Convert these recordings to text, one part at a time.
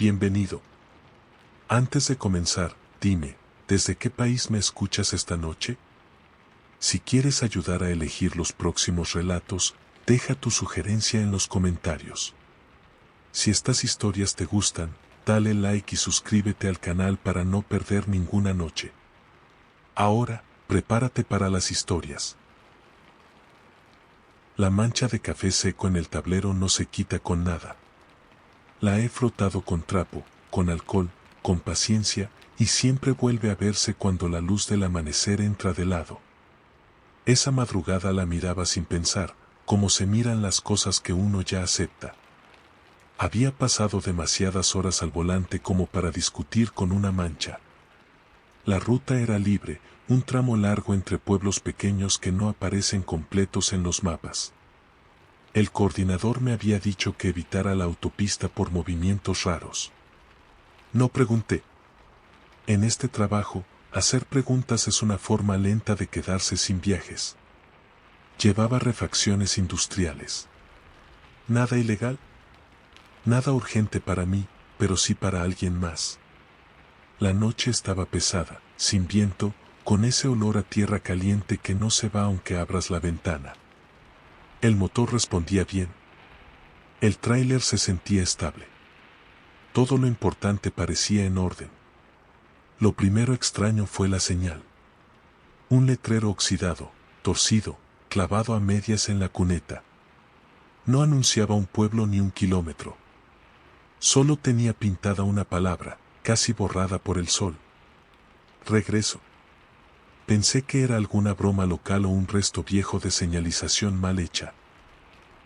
Bienvenido. Antes de comenzar, dime, ¿desde qué país me escuchas esta noche? Si quieres ayudar a elegir los próximos relatos, deja tu sugerencia en los comentarios. Si estas historias te gustan, dale like y suscríbete al canal para no perder ninguna noche. Ahora, prepárate para las historias. La mancha de café seco en el tablero no se quita con nada. La he frotado con trapo, con alcohol, con paciencia, y siempre vuelve a verse cuando la luz del amanecer entra de lado. Esa madrugada la miraba sin pensar, como se miran las cosas que uno ya acepta. Había pasado demasiadas horas al volante como para discutir con una mancha. La ruta era libre, un tramo largo entre pueblos pequeños que no aparecen completos en los mapas. El coordinador me había dicho que evitara la autopista por movimientos raros. No pregunté. En este trabajo, hacer preguntas es una forma lenta de quedarse sin viajes. Llevaba refacciones industriales. Nada ilegal. Nada urgente para mí, pero sí para alguien más. La noche estaba pesada, sin viento, con ese olor a tierra caliente que no se va aunque abras la ventana. El motor respondía bien. El tráiler se sentía estable. Todo lo importante parecía en orden. Lo primero extraño fue la señal. Un letrero oxidado, torcido, clavado a medias en la cuneta. No anunciaba un pueblo ni un kilómetro. Solo tenía pintada una palabra, casi borrada por el sol. Regreso. Pensé que era alguna broma local o un resto viejo de señalización mal hecha.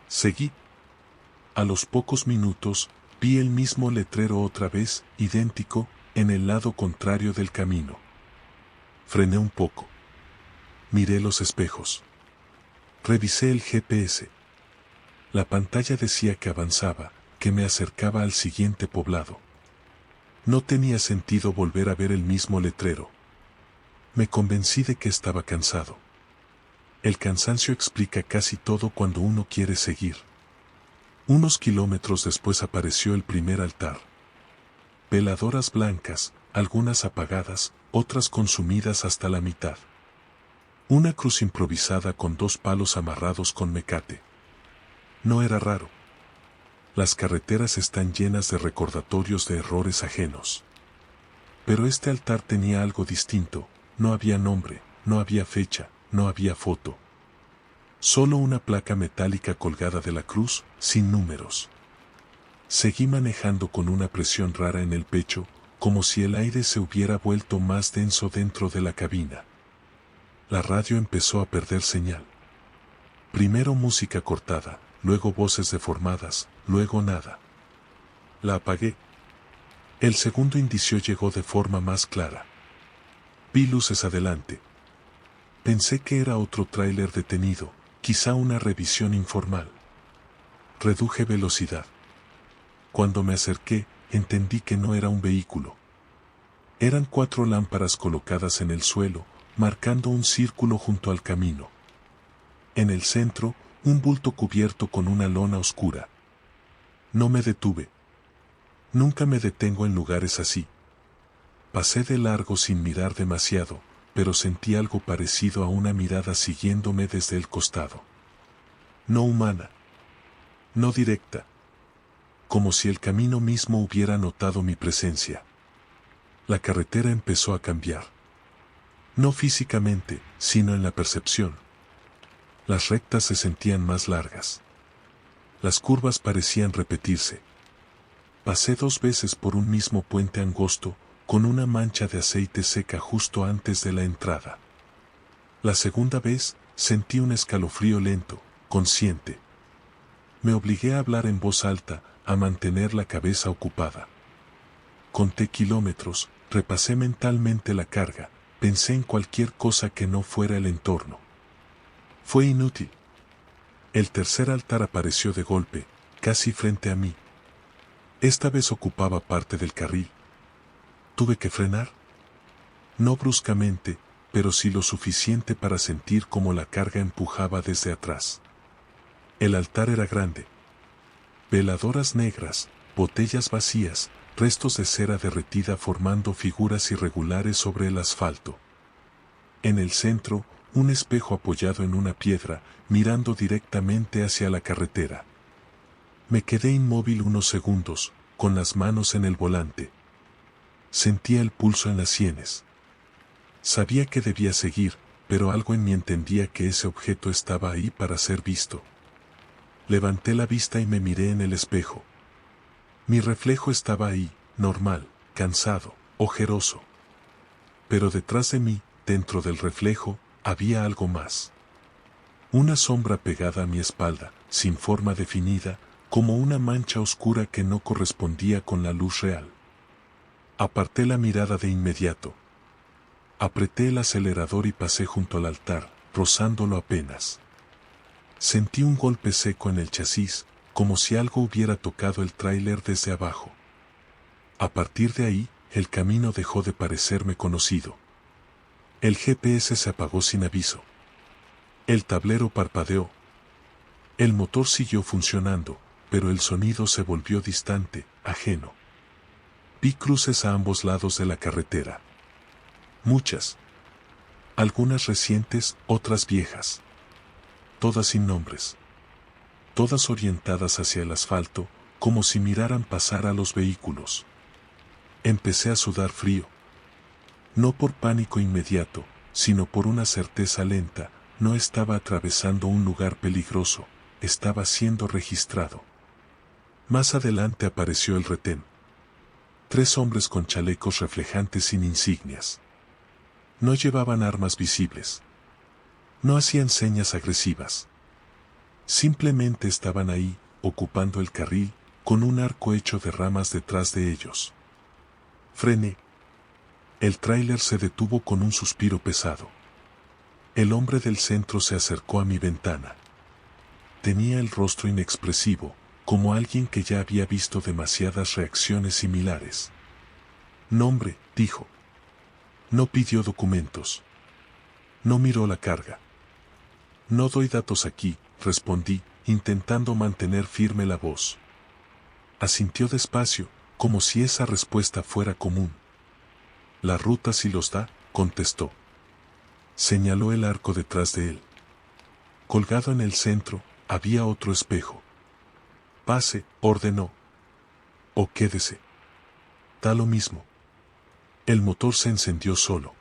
Seguí. A los pocos minutos, vi el mismo letrero otra vez, idéntico, en el lado contrario del camino. Frené un poco. Miré los espejos. Revisé el GPS. La pantalla decía que avanzaba, que me acercaba al siguiente poblado. No tenía sentido volver a ver el mismo letrero. Me convencí de que estaba cansado. El cansancio explica casi todo cuando uno quiere seguir. Unos kilómetros después apareció el primer altar. Veladoras blancas, algunas apagadas, otras consumidas hasta la mitad. Una cruz improvisada con 2 palos amarrados con mecate. No era raro. Las carreteras están llenas de recordatorios de errores ajenos. Pero este altar tenía algo distinto. No había nombre, no había fecha, no había foto. Solo una placa metálica colgada de la cruz, sin números. Seguí manejando con una presión rara en el pecho, como si el aire se hubiera vuelto más denso dentro de la cabina. La radio empezó a perder señal. Primero música cortada, luego voces deformadas, luego nada. La apagué. El segundo indicio llegó de forma más clara. Vi luces adelante. Pensé que era otro tráiler detenido, quizá una revisión informal. Reduje velocidad. Cuando me acerqué, entendí que no era un vehículo. Eran 4 lámparas colocadas en el suelo, marcando un círculo junto al camino. En el centro, un bulto cubierto con una lona oscura. No me detuve. Nunca me detengo en lugares así. Pasé de largo sin mirar demasiado, pero sentí algo parecido a una mirada siguiéndome desde el costado. No humana. No directa. Como si el camino mismo hubiera notado mi presencia. La carretera empezó a cambiar. No físicamente, sino en la percepción. Las rectas se sentían más largas. Las curvas parecían repetirse. Pasé 2 veces por un mismo puente angosto, con una mancha de aceite seca justo antes de la entrada. La segunda vez, sentí un escalofrío lento, consciente. Me obligué a hablar en voz alta, a mantener la cabeza ocupada. Conté kilómetros, repasé mentalmente la carga, pensé en cualquier cosa que no fuera el entorno. Fue inútil. El tercer altar apareció de golpe, casi frente a mí. Esta vez ocupaba parte del carril. Tuve que frenar. No bruscamente, pero sí lo suficiente para sentir cómo la carga empujaba desde atrás. El altar era grande. Veladoras negras, botellas vacías, restos de cera derretida formando figuras irregulares sobre el asfalto. En el centro, un espejo apoyado en una piedra, mirando directamente hacia la carretera. Me quedé inmóvil unos segundos, con las manos en el volante. Sentía el pulso en las sienes. Sabía que debía seguir, pero algo en mí entendía que ese objeto estaba ahí para ser visto. Levanté la vista y me miré en el espejo. Mi reflejo estaba ahí, normal, cansado, ojeroso. Pero detrás de mí, dentro del reflejo, había algo más. Una sombra pegada a mi espalda, sin forma definida, como una mancha oscura que no correspondía con la luz real. Aparté la mirada de inmediato. Apreté el acelerador y pasé junto al altar, rozándolo apenas. Sentí un golpe seco en el chasis, como si algo hubiera tocado el tráiler desde abajo. A partir de ahí, el camino dejó de parecerme conocido. El GPS se apagó sin aviso. El tablero parpadeó. El motor siguió funcionando, pero el sonido se volvió distante, ajeno. Vi cruces a ambos lados de la carretera. Muchas. Algunas recientes, otras viejas. Todas sin nombres. Todas orientadas hacia el asfalto, como si miraran pasar a los vehículos. Empecé a sudar frío. No por pánico inmediato, sino por una certeza lenta. No estaba atravesando un lugar peligroso, estaba siendo registrado. Más adelante apareció el retén. 3 hombres con chalecos reflejantes sin insignias. No llevaban armas visibles. No hacían señas agresivas. Simplemente estaban ahí, ocupando el carril, con un arco hecho de ramas detrás de ellos. Frené. El tráiler se detuvo con un suspiro pesado. El hombre del centro se acercó a mi ventana. Tenía el rostro inexpresivo, como alguien que ya había visto demasiadas reacciones similares. Nombre, dijo. No pidió documentos. No miró la carga. No doy datos aquí, respondí, intentando mantener firme la voz. Asintió despacio, como si esa respuesta fuera común. La ruta sí los da, contestó. Señaló el arco detrás de él. Colgado en el centro, había otro espejo. Pase, ordenó. O quédese. Da lo mismo. El motor se encendió solo.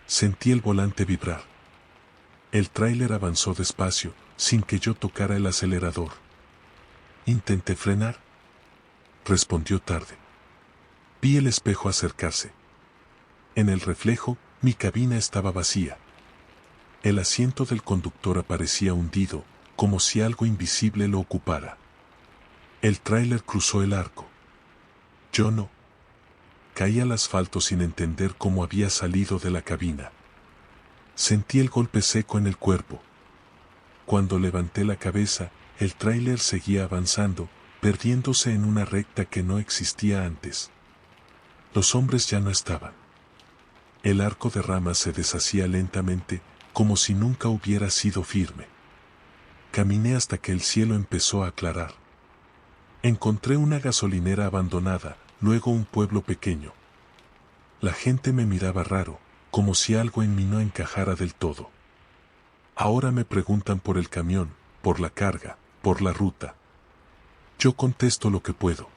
Sentí el volante vibrar. El tráiler avanzó despacio, sin que yo tocara el acelerador. Intenté frenar. Respondió tarde. Vi el espejo acercarse. En el reflejo, mi cabina estaba vacía. El asiento del conductor aparecía hundido, como si algo invisible lo ocupara. El tráiler cruzó el arco. Yo no. Caí al asfalto sin entender cómo había salido de la cabina. Sentí el golpe seco en el cuerpo. Cuando levanté la cabeza, el tráiler seguía avanzando, perdiéndose en una recta que no existía antes. Los hombres ya no estaban. El arco de ramas se deshacía lentamente, como si nunca hubiera sido firme. Caminé hasta que el cielo empezó a aclarar. Encontré una gasolinera abandonada, luego un pueblo pequeño. La gente me miraba raro, como si algo en mí no encajara del todo. Ahora me preguntan por el camión, por la carga, por la ruta. Yo contesto lo que puedo.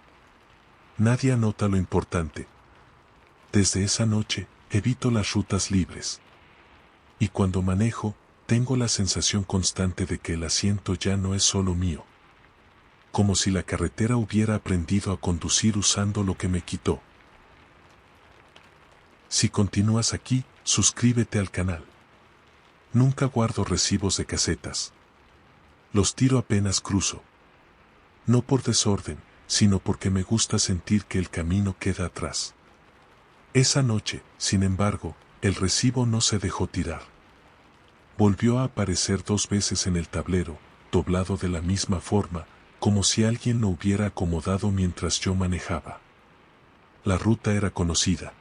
Nadie anota lo importante. Desde esa noche, evito las rutas libres. Y cuando manejo, tengo la sensación constante de que el asiento ya no es solo mío. Como si la carretera hubiera aprendido a conducir usando lo que me quitó. Si continúas aquí, suscríbete al canal. Nunca guardo recibos de casetas. Los tiro apenas cruzo. No por desorden, sino porque me gusta sentir que el camino queda atrás. Esa noche, sin embargo, el recibo no se dejó tirar. Volvió a aparecer 2 veces en el tablero, doblado de la misma forma, como si alguien lo hubiera acomodado mientras yo manejaba. La ruta era conocida.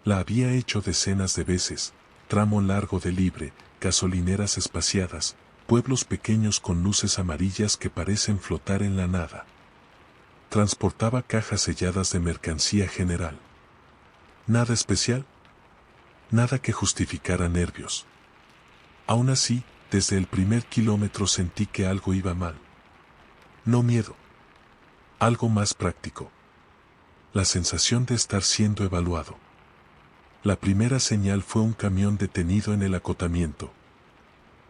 La había hecho decenas de veces, tramo largo de libre, gasolineras espaciadas, pueblos pequeños con luces amarillas que parecen flotar en la nada. Transportaba cajas selladas de mercancía general. Nada especial. Nada que justificara nervios. Aún así, desde el primer kilómetro sentí que algo iba mal. No miedo. Algo más práctico. La sensación de estar siendo evaluado. La primera señal fue un camión detenido en el acotamiento.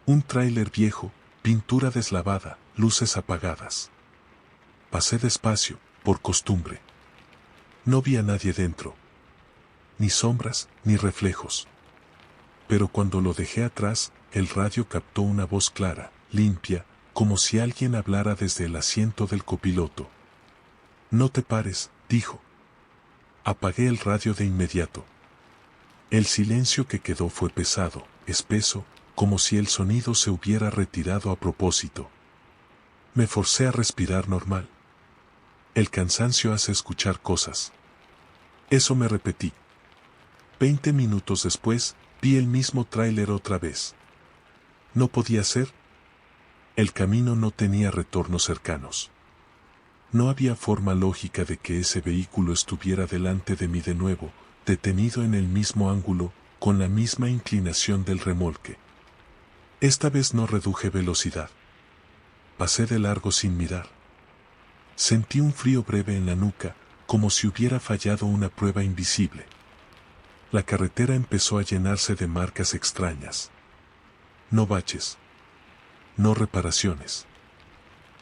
Un tráiler viejo, pintura deslavada, luces apagadas. Pasé despacio, por costumbre. No vi a nadie dentro. Ni sombras, ni reflejos. Pero cuando lo dejé atrás, el radio captó una voz clara, limpia, como si alguien hablara desde el asiento del copiloto. No te pares, dijo. Apagué el radio de inmediato. El silencio que quedó fue pesado, espeso, como si el sonido se hubiera retirado a propósito. Me forcé a respirar normal. El cansancio hace escuchar cosas. Eso me repetí. 20 minutos después, vi el mismo tráiler otra vez. No podía ser. El camino no tenía retornos cercanos. No había forma lógica de que ese vehículo estuviera delante de mí de nuevo, detenido en el mismo ángulo, con la misma inclinación del remolque. Esta vez no reduje velocidad. Pasé de largo sin mirar. Sentí un frío breve en la nuca, como si hubiera fallado una prueba invisible. La carretera empezó a llenarse de marcas extrañas. No baches. No reparaciones.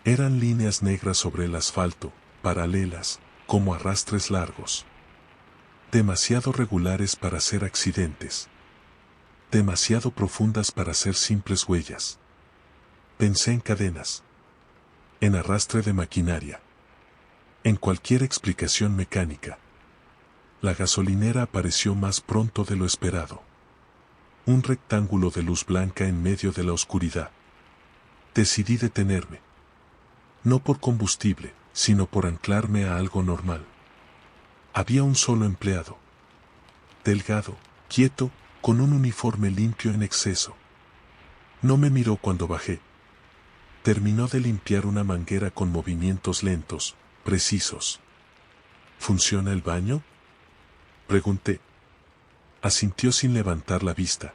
Eran líneas negras sobre el asfalto, paralelas, como arrastres largos. Demasiado regulares para ser accidentes. Demasiado profundas para ser simples huellas. Pensé en cadenas. En arrastre de maquinaria. En cualquier explicación mecánica. La gasolinera apareció más pronto de lo esperado. Un rectángulo de luz blanca en medio de la oscuridad. Decidí detenerme. No por combustible, sino por anclarme a algo normal. Había un solo empleado. Delgado, quieto, con un uniforme limpio en exceso. No me miró cuando bajé. Terminó de limpiar una manguera con movimientos lentos, precisos. ¿Funciona el baño?, pregunté. Asintió sin levantar la vista.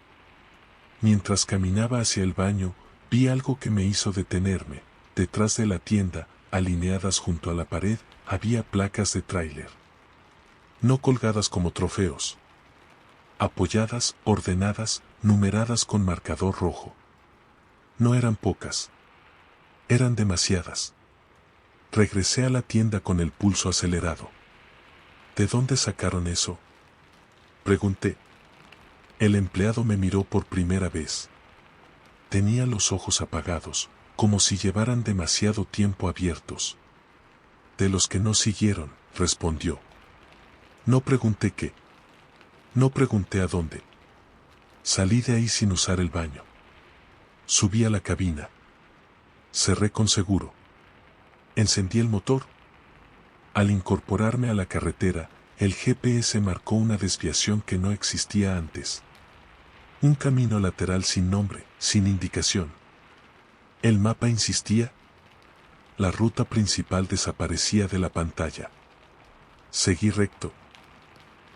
Mientras caminaba hacia el baño, vi algo que me hizo detenerme. Detrás de la tienda, alineadas junto a la pared, había placas de tráiler. No colgadas como trofeos. Apoyadas, ordenadas, numeradas con marcador rojo. No eran pocas. Eran demasiadas. Regresé a la tienda con el pulso acelerado. ¿De dónde sacaron eso?, pregunté. El empleado me miró por primera vez. Tenía los ojos apagados, como si llevaran demasiado tiempo abiertos. De los que no siguieron, respondió. No pregunté qué. No pregunté a dónde. Salí de ahí sin usar el baño. Subí a la cabina. Cerré con seguro. Encendí el motor. Al incorporarme a la carretera, el GPS marcó una desviación que no existía antes. Un camino lateral sin nombre, sin indicación. El mapa insistía. La ruta principal desaparecía de la pantalla. Seguí recto.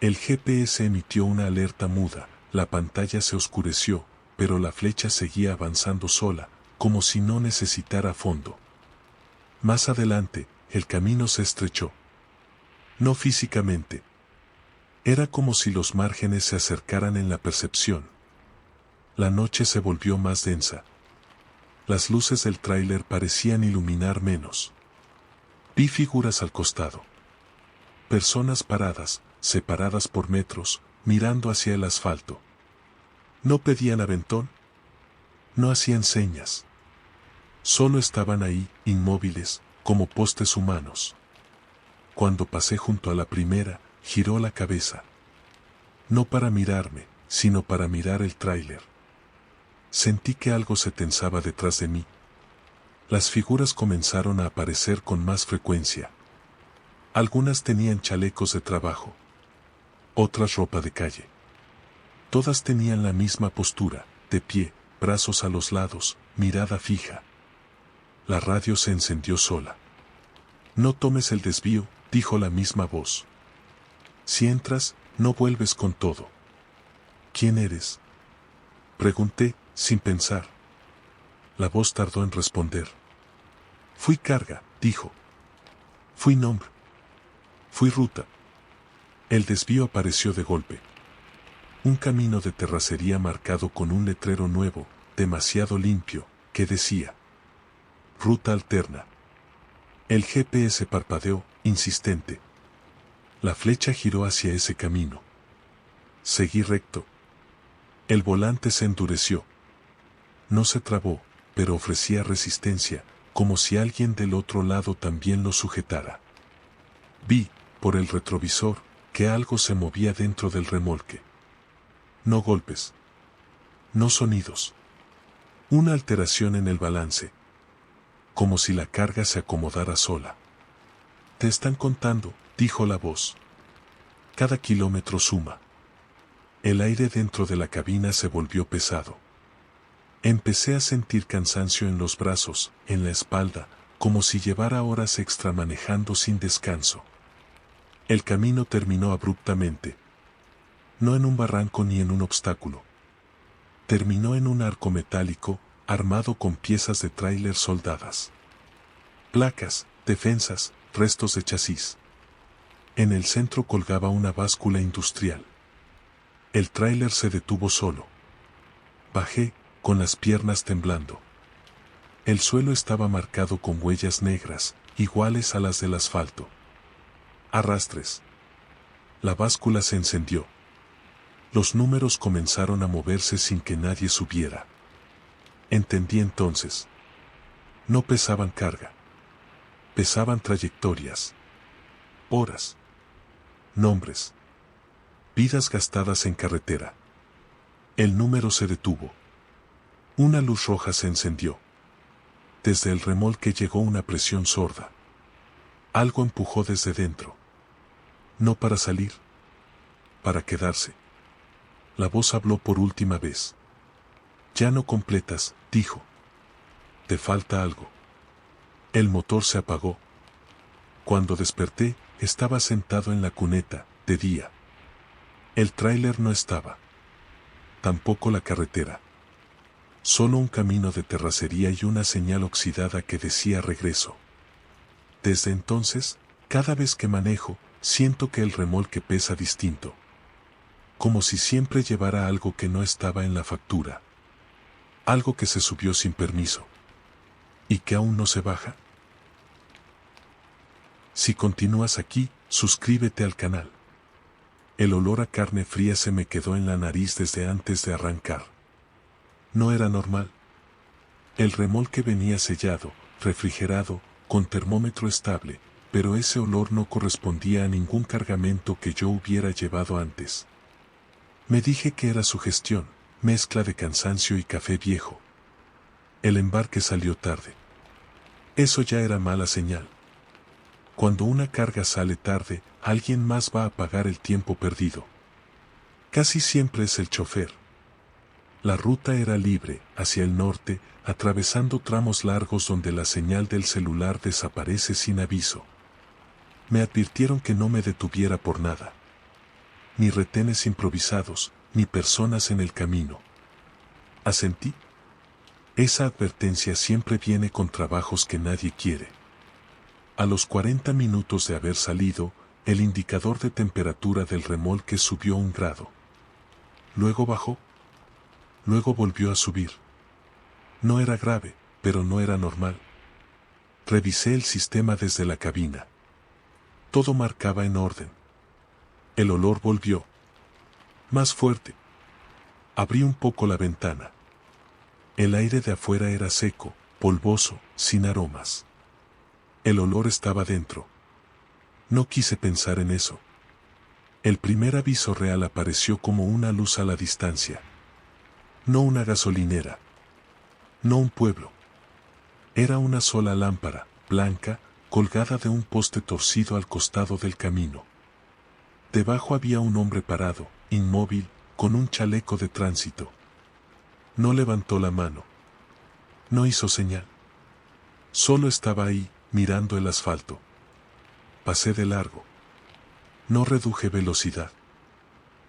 El GPS emitió una alerta muda, la pantalla se oscureció, pero la flecha seguía avanzando sola, como si no necesitara fondo. Más adelante, el camino se estrechó. No físicamente. Era como si los márgenes se acercaran en la percepción. La noche se volvió más densa. Las luces del tráiler parecían iluminar menos. Vi figuras al costado. Personas paradas, separadas por metros, mirando hacia el asfalto. No pedían aventón. No hacían señas. Solo estaban ahí, inmóviles, como postes humanos. Cuando pasé junto a la primera, giró la cabeza. No para mirarme, sino para mirar el tráiler. Sentí que algo se tensaba detrás de mí. Las figuras comenzaron a aparecer con más frecuencia. Algunas tenían chalecos de trabajo. Otras ropa de calle. Todas tenían la misma postura, de pie, brazos a los lados, mirada fija. La radio se encendió sola. No tomes el desvío, dijo la misma voz. Si entras, no vuelves con todo. ¿Quién eres? Pregunté, sin pensar. La voz tardó en responder. Fui carga, dijo. Fui nombre. Fui ruta. El desvío apareció de golpe. Un camino de terracería marcado con un letrero nuevo, demasiado limpio, que decía: Ruta alterna. El GPS parpadeó, insistente. La flecha giró hacia ese camino. Seguí recto. El volante se endureció. No se trabó, pero ofrecía resistencia, como si alguien del otro lado también lo sujetara. Vi, por el retrovisor, que algo se movía dentro del remolque. No golpes. No sonidos. Una alteración en el balance. Como si la carga se acomodara sola. Te están contando, dijo la voz. Cada kilómetro suma. El aire dentro de la cabina se volvió pesado. Empecé a sentir cansancio en los brazos, en la espalda, como si llevara horas extra manejando sin descanso. El camino terminó abruptamente. No en un barranco ni en un obstáculo. Terminó en un arco metálico, armado con piezas de tráiler soldadas. Placas, defensas, restos de chasis. En el centro colgaba una báscula industrial. El tráiler se detuvo solo. Bajé, con las piernas temblando. El suelo estaba marcado con huellas negras, iguales a las del asfalto. Arrastres. La báscula se encendió. Los números comenzaron a moverse sin que nadie subiera. Entendí entonces. No pesaban carga. Pesaban trayectorias. Horas. Nombres. Vidas gastadas en carretera. El número se detuvo. Una luz roja se encendió. Desde el remolque llegó una presión sorda. Algo empujó desde dentro. No para salir. Para quedarse. La voz habló por última vez. Ya no completas, dijo. Te falta algo. El motor se apagó. Cuando desperté, estaba sentado en la cuneta, de día. El tráiler no estaba. Tampoco la carretera. Solo un camino de terracería y una señal oxidada que decía regreso. Desde entonces, cada vez que manejo, siento que el remolque pesa distinto. Como si siempre llevara algo que no estaba en la factura. Algo que se subió sin permiso. ¿Y que aún no se baja? Si continúas aquí, suscríbete al canal. El olor a carne fría se me quedó en la nariz desde antes de arrancar. No era normal. El remolque venía sellado, refrigerado, con termómetro estable, pero ese olor no correspondía a ningún cargamento que yo hubiera llevado antes. Me dije que era sugestión, mezcla de cansancio y café viejo. El embarque salió tarde. Eso ya era mala señal. Cuando una carga sale tarde, alguien más va a pagar el tiempo perdido. Casi siempre es el chofer. La ruta era libre, hacia el norte, atravesando tramos largos donde la señal del celular desaparece sin aviso. Me advirtieron que no me detuviera por nada. Ni retenes improvisados, ni personas en el camino. Asentí. Esa advertencia siempre viene con trabajos que nadie quiere. A los 40 minutos de haber salido, el indicador de temperatura del remolque subió 1 grado. Luego bajó. Luego volvió a subir. No era grave, pero no era normal. Revisé el sistema desde la cabina. Todo marcaba en orden. El olor volvió. Más fuerte. Abrí un poco la ventana. El aire de afuera era seco, polvoso, sin aromas. El olor estaba dentro. No quise pensar en eso. El primer aviso real apareció como una luz a la distancia. No una gasolinera. No un pueblo. Era una sola lámpara, blanca, colgada de un poste torcido al costado del camino. Debajo había un hombre parado, inmóvil, con un chaleco de tránsito. No levantó la mano. No hizo señal. Solo estaba ahí, mirando el asfalto. pasé de largo. No reduje velocidad.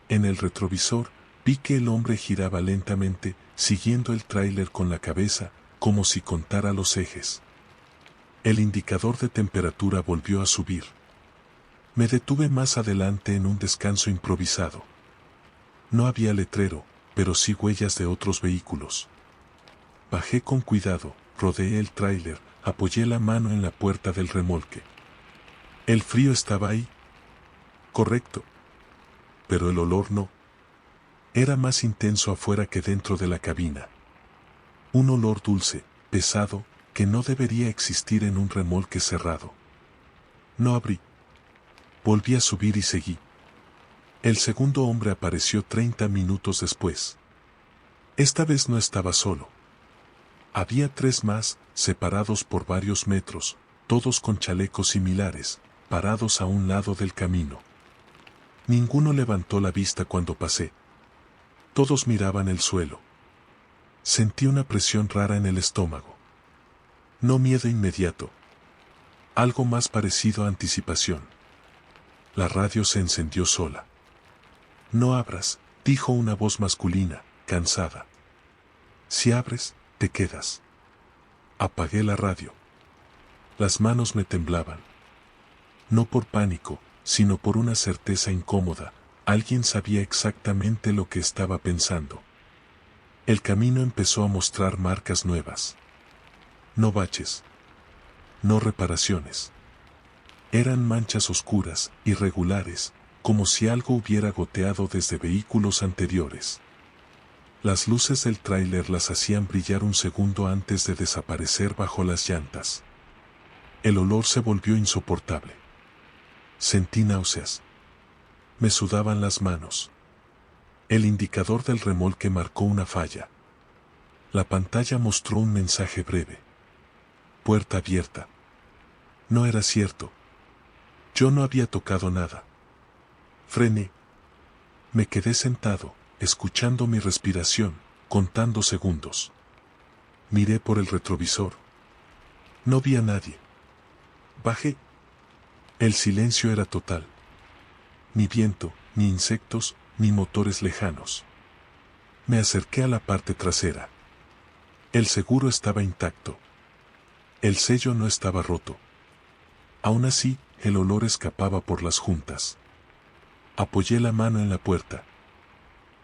En el retrovisor, vi que el hombre giraba lentamente, siguiendo el tráiler con la cabeza, como si contara los ejes. El indicador de temperatura volvió a subir. Me detuve más adelante en un descanso improvisado. No había letrero, pero sí huellas de otros vehículos. Bajé con cuidado, rodeé el tráiler, apoyé la mano en la puerta del remolque. El frío estaba ahí. Correcto. Pero el olor no. Era más intenso afuera que dentro de la cabina. Un olor dulce, pesado, que no debería existir en un remolque cerrado. No abrí. Volví a subir y seguí. El segundo hombre apareció 30 minutos después. Esta vez no estaba solo. Había 3 más, separados por varios metros, todos con chalecos similares, parados a un lado del camino. Ninguno levantó la vista cuando pasé. Todos miraban el suelo. Sentí una presión rara en el estómago. No miedo inmediato. Algo más parecido a anticipación. La radio se encendió sola. No abras, dijo una voz masculina, cansada. Si abres, te quedas. Apagué la radio. Las manos me temblaban. No por pánico, sino por una certeza incómoda. Alguien sabía exactamente lo que estaba pensando. El camino empezó a mostrar marcas nuevas. No baches. No reparaciones. Eran manchas oscuras, irregulares, como si algo hubiera goteado desde vehículos anteriores. Las luces del tráiler las hacían brillar un segundo antes de desaparecer bajo las llantas. El olor se volvió insoportable. Sentí náuseas. Me sudaban las manos. El indicador del remolque marcó una falla. La pantalla mostró un mensaje breve. Puerta abierta. No era cierto. Yo no había tocado nada. Frené. Me quedé sentado, escuchando mi respiración, contando segundos. Miré por el retrovisor. No vi a nadie. Bajé. El silencio era total. Ni viento, ni insectos, ni motores lejanos. Me acerqué a la parte trasera. El seguro estaba intacto. El sello no estaba roto. Aún así, el olor escapaba por las juntas. Apoyé la mano en la puerta.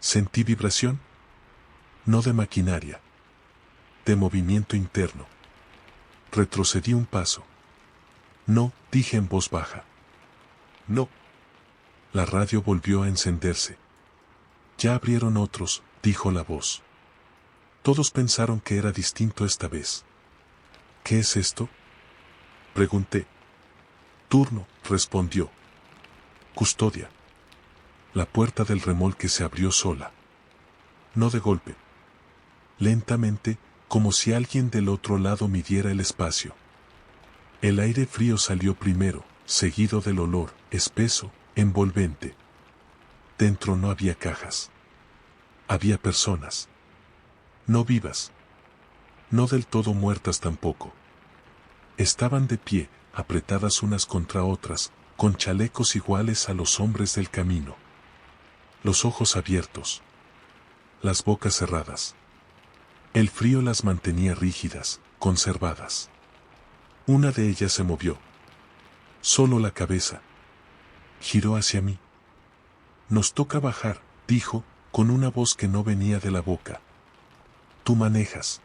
Sentí vibración. No de maquinaria. De movimiento interno. Retrocedí un paso. No, dije en voz baja. No. La radio volvió a encenderse. Ya abrieron otros, dijo la voz. Todos pensaron que era distinto esta vez. ¿Qué es esto? Pregunté. Turno, respondió. Custodia. La puerta del remolque se abrió sola. No de golpe. Lentamente, como si alguien del otro lado midiera el espacio. El aire frío salió primero, seguido del olor, espeso, envolvente. Dentro no había cajas. Había personas. No vivas. No del todo muertas tampoco. Estaban de pie, apretadas unas contra otras, con chalecos iguales a los hombres del camino. Los ojos abiertos. Las bocas cerradas. El frío las mantenía rígidas, conservadas. Una de ellas se movió. Solo la cabeza. Giró hacia mí. Nos toca bajar, dijo, con una voz que no venía de la boca. Tú manejas.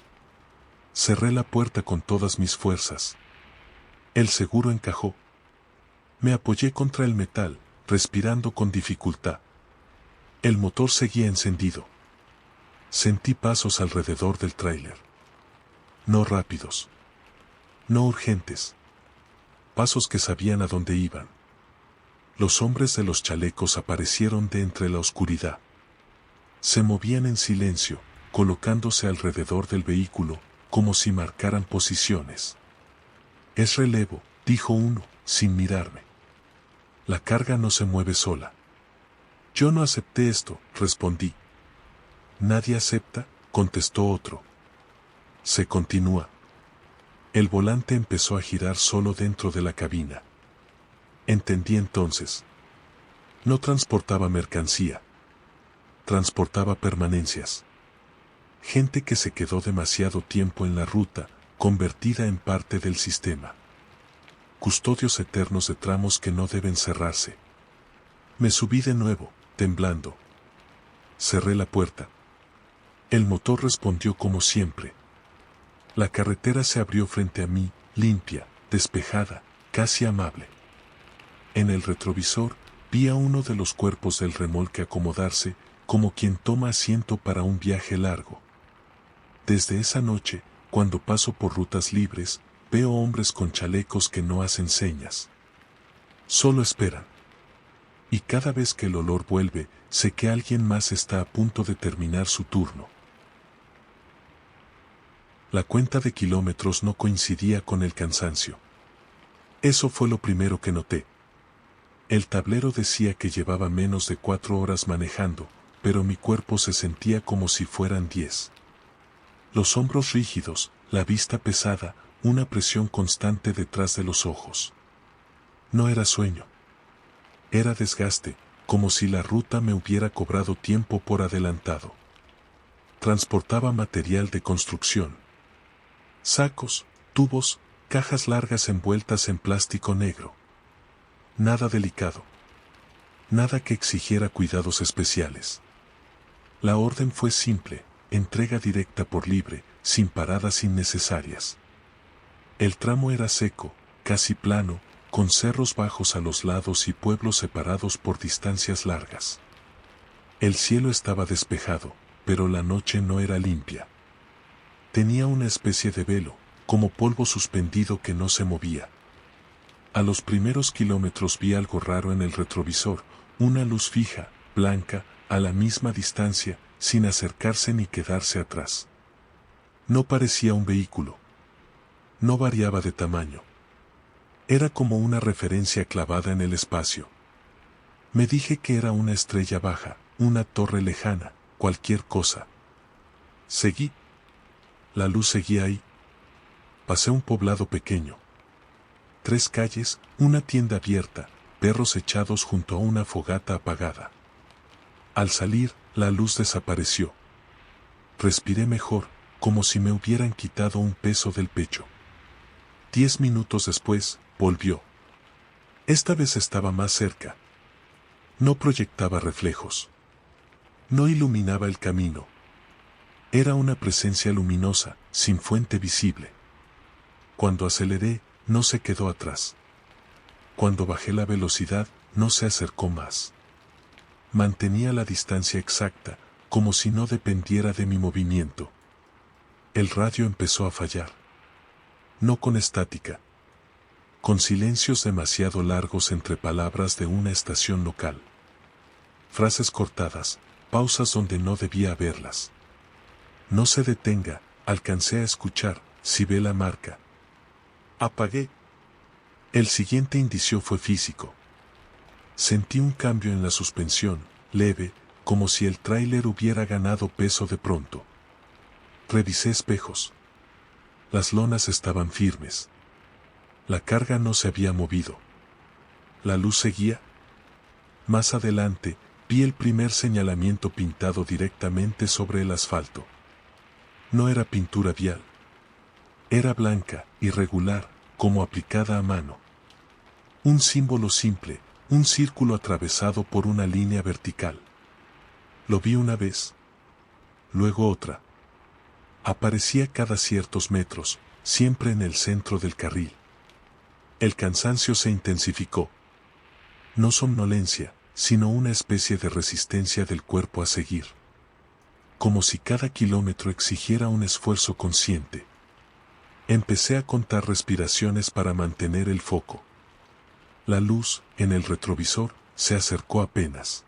Cerré la puerta con todas mis fuerzas. El seguro encajó. Me apoyé contra el metal, respirando con dificultad. El motor seguía encendido. Sentí pasos alrededor del tráiler. No rápidos. No urgentes. Pasos que sabían a dónde iban. Los hombres de los chalecos aparecieron de entre la oscuridad. Se movían en silencio, colocándose alrededor del vehículo, como si marcaran posiciones. Es relevo, dijo uno, sin mirarme. La carga no se mueve sola. Yo no acepté esto, respondí. Nadie acepta, contestó otro. Se continúa. El volante empezó a girar solo dentro de la cabina. Entendí entonces. No transportaba mercancía. Transportaba permanencias. Gente que se quedó demasiado tiempo en la ruta, convertida en parte del sistema. Custodios eternos de tramos que no deben cerrarse. Me subí de nuevo, temblando. Cerré la puerta. El motor respondió como siempre. La carretera se abrió frente a mí, limpia, despejada, casi amable. En el retrovisor, vi a uno de los cuerpos del remolque acomodarse, como quien toma asiento para un viaje largo. Desde esa noche, cuando paso por rutas libres, veo hombres con chalecos que no hacen señas. Solo esperan. Y cada vez que el olor vuelve, sé que alguien más está a punto de terminar su turno. La cuenta de kilómetros no coincidía con el cansancio. Eso fue lo primero que noté. El tablero decía que llevaba menos de 4 horas manejando, pero mi cuerpo se sentía como si fueran 10. Los hombros rígidos, la vista pesada, una presión constante detrás de los ojos. No era sueño. Era desgaste, como si la ruta me hubiera cobrado tiempo por adelantado. Transportaba material de construcción. Sacos, tubos, cajas largas envueltas en plástico negro. Nada delicado. Nada que exigiera cuidados especiales. La orden fue simple, entrega directa por libre, sin paradas innecesarias. El tramo era seco, casi plano, con cerros bajos a los lados y pueblos separados por distancias largas. El cielo estaba despejado, pero la noche no era limpia. Tenía una especie de velo, como polvo suspendido que no se movía. A los primeros kilómetros vi algo raro en el retrovisor, una luz fija, blanca, a la misma distancia, sin acercarse ni quedarse atrás. No parecía un vehículo. No variaba de tamaño. Era como una referencia clavada en el espacio. Me dije que era una estrella baja, una torre lejana, cualquier cosa. Seguí. La luz seguía ahí. Pasé un poblado pequeño. 3 calles, una tienda abierta, perros echados junto a una fogata apagada. Al salir, la luz desapareció. Respiré mejor, como si me hubieran quitado un peso del pecho. 10 minutos después, volvió. Esta vez estaba más cerca. No proyectaba reflejos. No iluminaba el camino. Era una presencia luminosa, sin fuente visible. Cuando aceleré, no se quedó atrás. Cuando bajé la velocidad, no se acercó más. Mantenía la distancia exacta, como si no dependiera de mi movimiento. El radio empezó a fallar. No con estática. Con silencios demasiado largos entre palabras de una estación local. Frases cortadas, pausas donde no debía haberlas. No se detenga, alcancé a escuchar, si ve la marca. Apagué. El siguiente indicio fue físico. Sentí un cambio en la suspensión, leve, como si el tráiler hubiera ganado peso de pronto. Revisé espejos. Las lonas estaban firmes. La carga no se había movido. La luz seguía. Más adelante, vi el primer señalamiento pintado directamente sobre el asfalto. No era pintura vial. Era blanca, irregular, como aplicada a mano. Un símbolo simple, un círculo atravesado por una línea vertical. Lo vi una vez. Luego otra. Aparecía cada ciertos metros, siempre en el centro del carril. El cansancio se intensificó. No somnolencia, sino una especie de resistencia del cuerpo a seguir. Como si cada kilómetro exigiera un esfuerzo consciente. Empecé a contar respiraciones para mantener el foco. La luz, en el retrovisor, se acercó apenas.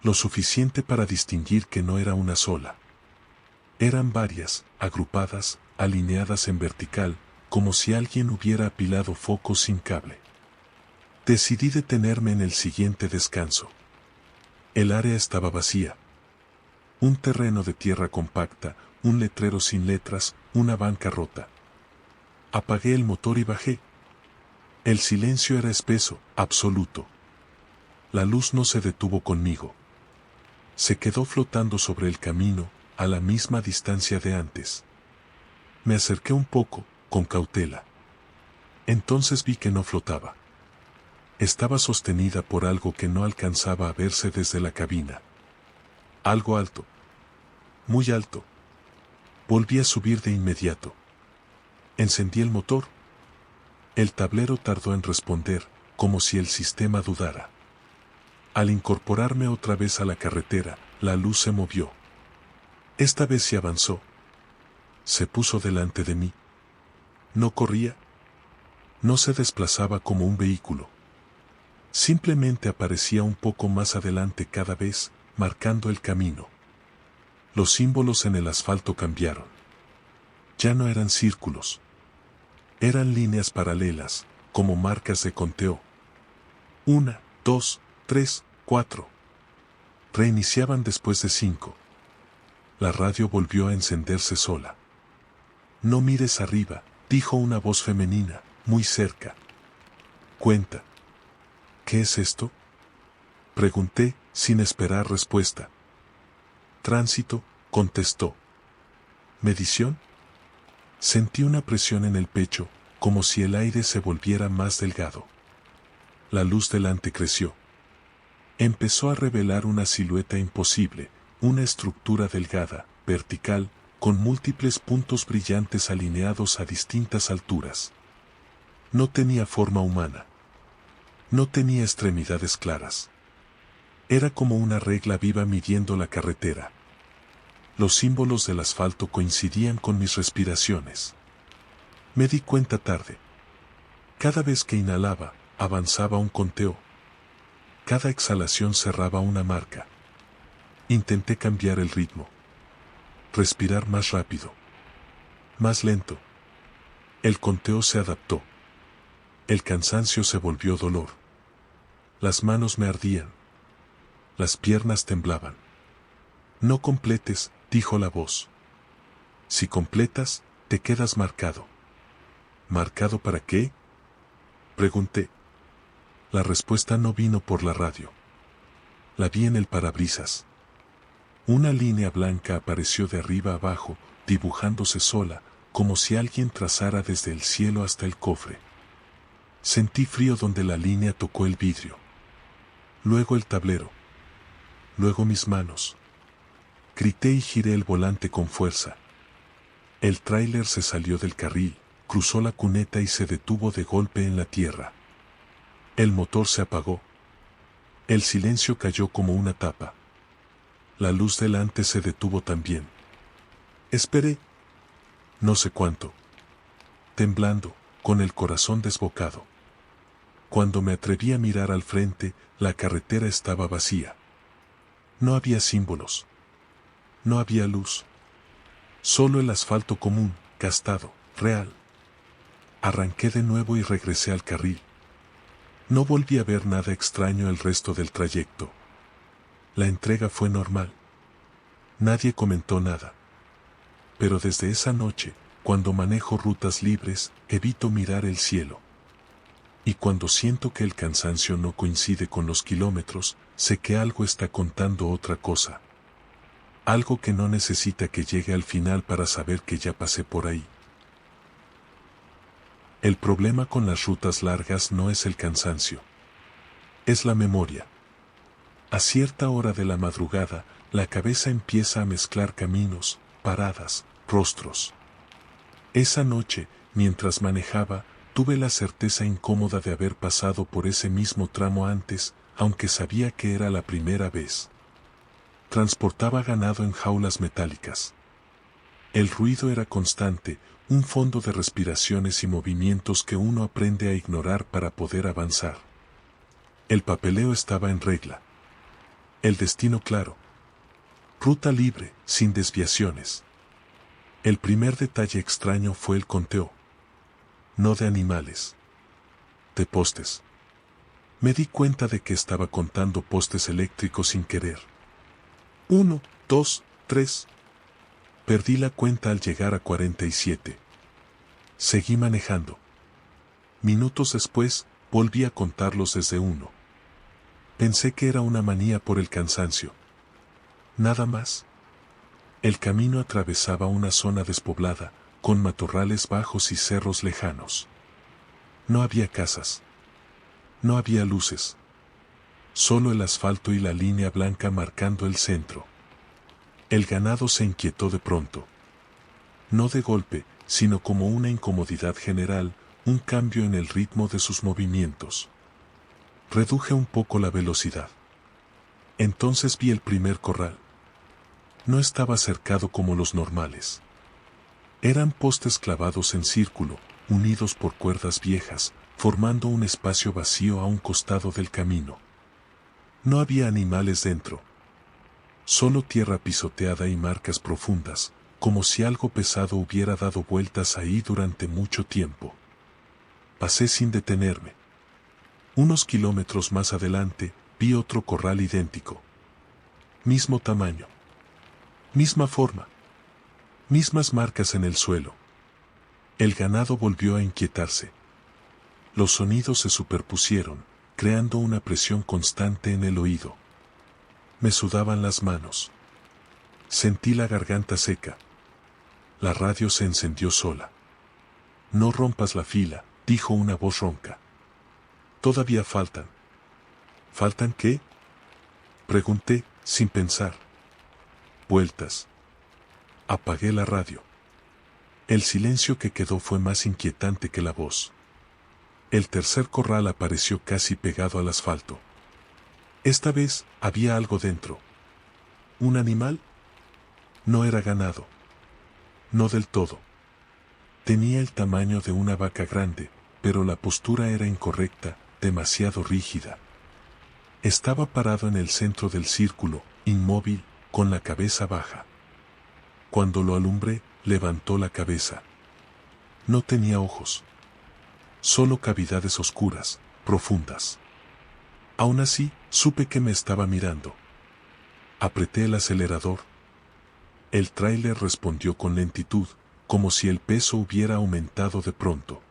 Lo suficiente para distinguir que no era una sola. Eran varias, agrupadas, alineadas en vertical, como si alguien hubiera apilado focos sin cable. Decidí detenerme en el siguiente descanso. El área estaba vacía. Un terreno de tierra compacta, un letrero sin letras, una banca rota. Apagué el motor y bajé. El silencio era espeso, absoluto. La luz no se detuvo conmigo. Se quedó flotando sobre el camino, a la misma distancia de antes. Me acerqué un poco, con cautela. Entonces vi que no flotaba. Estaba sostenida por algo que no alcanzaba a verse desde la cabina. Algo alto. Muy alto. Volví a subir de inmediato. Encendí el motor. El tablero tardó en responder, como si el sistema dudara. Al incorporarme otra vez a la carretera, la luz se movió. Esta vez se avanzó. Se puso delante de mí. No corría. No se desplazaba como un vehículo. Simplemente aparecía un poco más adelante cada vez, marcando el camino. Los símbolos en el asfalto cambiaron. Ya no eran círculos. Eran líneas paralelas, como marcas de conteo. 1, 2, 3, 4. Reiniciaban después de 5. La radio volvió a encenderse sola. No mires arriba, dijo una voz femenina, muy cerca. Cuenta. ¿Qué es esto? Pregunté, sin esperar respuesta. Tránsito, contestó. ¿Medición? Sentí una presión en el pecho, como si el aire se volviera más delgado. La luz delante creció. Empezó a revelar una silueta imposible, una estructura delgada, vertical, con múltiples puntos brillantes alineados a distintas alturas. No tenía forma humana. No tenía extremidades claras. Era como una regla viva midiendo la carretera. Los símbolos del asfalto coincidían con mis respiraciones. Me di cuenta tarde. Cada vez que inhalaba, avanzaba un conteo. Cada exhalación cerraba una marca. Intenté cambiar el ritmo. Respirar más rápido. Más lento. El conteo se adaptó. El cansancio se volvió dolor. Las manos me ardían. Las piernas temblaban. No completes, dijo la voz. Si completas, te quedas marcado. ¿Marcado para qué? Pregunté. La respuesta no vino por la radio. La vi en el parabrisas. Una línea blanca apareció de arriba abajo, dibujándose sola, como si alguien trazara desde el cielo hasta el cofre. Sentí frío donde la línea tocó el vidrio. Luego el tablero. Luego mis manos. Grité y giré el volante con fuerza. El tráiler se salió del carril, cruzó la cuneta y se detuvo de golpe en la tierra. El motor se apagó. El silencio cayó como una tapa. La luz delante se detuvo también. Esperé. No sé cuánto. Temblando, con el corazón desbocado. Cuando me atreví a mirar al frente, la carretera estaba vacía. No había símbolos. No había luz. Solo el asfalto común, gastado, real. Arranqué de nuevo y regresé al carril. No volví a ver nada extraño el resto del trayecto. La entrega fue normal. Nadie comentó nada. Pero desde esa noche, cuando manejo rutas libres, evito mirar el cielo. Y cuando siento que el cansancio no coincide con los kilómetros, sé que algo está contando otra cosa. Algo que no necesita que llegue al final para saber que ya pasé por ahí. El problema con las rutas largas no es el cansancio. Es la memoria. A cierta hora de la madrugada, la cabeza empieza a mezclar caminos, paradas, rostros. Esa noche, mientras manejaba, tuve la certeza incómoda de haber pasado por ese mismo tramo antes, aunque sabía que era la primera vez. Transportaba ganado en jaulas metálicas. El ruido era constante, un fondo de respiraciones y movimientos que uno aprende a ignorar para poder avanzar. El papeleo estaba en regla. El destino claro. Ruta libre, sin desviaciones. El primer detalle extraño fue el conteo. No de animales. De postes. Me di cuenta de que estaba contando postes eléctricos sin querer. 1, 2, 3. Perdí la cuenta al llegar a 47. Seguí manejando. Minutos después, volví a contarlos desde 1. Pensé que era una manía por el cansancio. Nada más. El camino atravesaba una zona despoblada, con matorrales bajos y cerros lejanos. No había casas. No había luces. Solo el asfalto y la línea blanca marcando el centro. El ganado se inquietó de pronto. No de golpe, sino como una incomodidad general, un cambio en el ritmo de sus movimientos. Reduje un poco la velocidad. Entonces vi el primer corral. No estaba cercado como los normales. Eran postes clavados en círculo, unidos por cuerdas viejas, formando un espacio vacío a un costado del camino. No había animales dentro. Solo tierra pisoteada y marcas profundas, como si algo pesado hubiera dado vueltas ahí durante mucho tiempo. Pasé sin detenerme. Unos kilómetros más adelante, vi otro corral idéntico. Mismo tamaño. Misma forma. Mismas marcas en el suelo. El ganado volvió a inquietarse. Los sonidos se superpusieron, creando una presión constante en el oído. Me sudaban las manos. Sentí la garganta seca. La radio se encendió sola. No rompas la fila, dijo una voz ronca. Todavía faltan. ¿Faltan qué? Pregunté, sin pensar. Vueltas. Apagué la radio. El silencio que quedó fue más inquietante que la voz. El tercer corral apareció casi pegado al asfalto. Esta vez había algo dentro. ¿Un animal? No era ganado. No del todo. Tenía el tamaño de una vaca grande, pero la postura era incorrecta, demasiado rígida. Estaba parado en el centro del círculo, inmóvil, con la cabeza baja. Cuando lo alumbré, levantó la cabeza. No tenía ojos. Solo cavidades oscuras, profundas. Aún así, supe que me estaba mirando. Apreté el acelerador. El tráiler respondió con lentitud, como si el peso hubiera aumentado de pronto.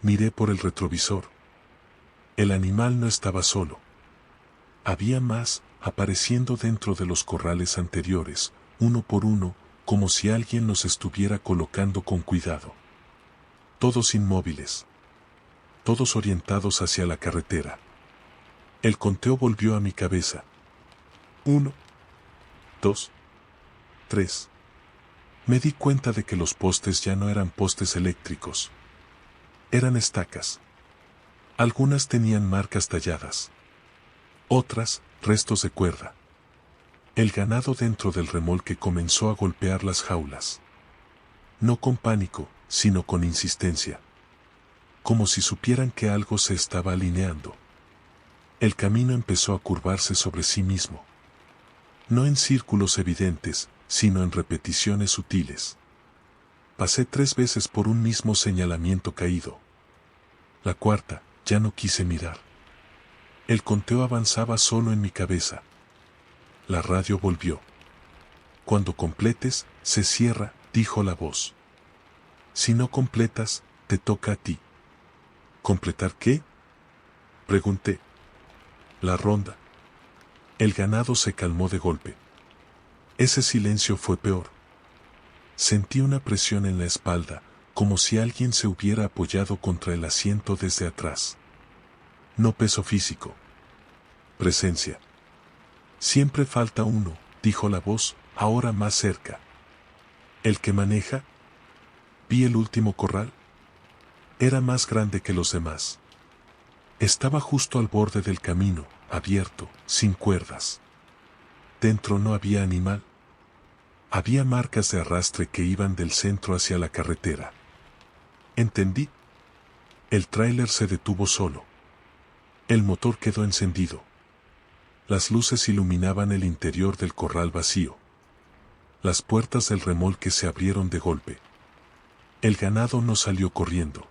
Miré por el retrovisor. El animal no estaba solo. Había más, apareciendo dentro de los corrales anteriores, uno por uno, como si alguien los estuviera colocando con cuidado. Todos inmóviles. Todos orientados hacia la carretera. El conteo volvió a mi cabeza. 1, 2, 3. Me di cuenta de que los postes ya no eran postes eléctricos. Eran estacas. Algunas tenían marcas talladas. Otras, restos de cuerda. El ganado dentro del remolque comenzó a golpear las jaulas. No con pánico, sino con insistencia. Como si supieran que algo se estaba alineando. El camino empezó a curvarse sobre sí mismo. No en círculos evidentes, sino en repeticiones sutiles. Pasé 3 veces por un mismo señalamiento caído. La cuarta, ya no quise mirar. El conteo avanzaba solo en mi cabeza. La radio volvió. Cuando completes, se cierra, dijo la voz. Si no completas, te toca a ti. ¿Completar qué? Pregunté. La ronda. El ganado se calmó de golpe. Ese silencio fue peor. Sentí una presión en la espalda, como si alguien se hubiera apoyado contra el asiento desde atrás. No peso físico. Presencia. Siempre falta uno, dijo la voz, ahora más cerca. ¿El que maneja? Vi el último corral. Era más grande que los demás. Estaba justo al borde del camino, abierto, sin cuerdas. Dentro no había animal. Había marcas de arrastre que iban del centro hacia la carretera. Entendí. El tráiler se detuvo solo. El motor quedó encendido. Las luces iluminaban el interior del corral vacío. Las puertas del remolque se abrieron de golpe. El ganado no salió corriendo.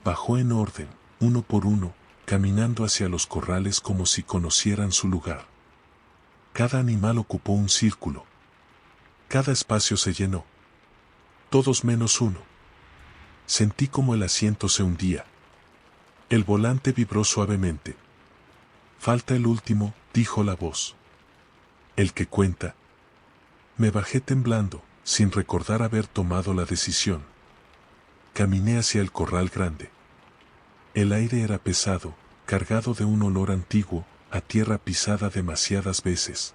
Bajó en orden, uno por uno, caminando hacia los corrales como si conocieran su lugar. Cada animal ocupó un círculo. Cada espacio se llenó. Todos menos uno. Sentí como el asiento se hundía. El volante vibró suavemente. Falta el último, dijo la voz. ¿El que cuenta? Me bajé temblando, sin recordar haber tomado la decisión. Caminé hacia el corral grande. El aire era pesado, cargado de un olor antiguo, a tierra pisada demasiadas veces.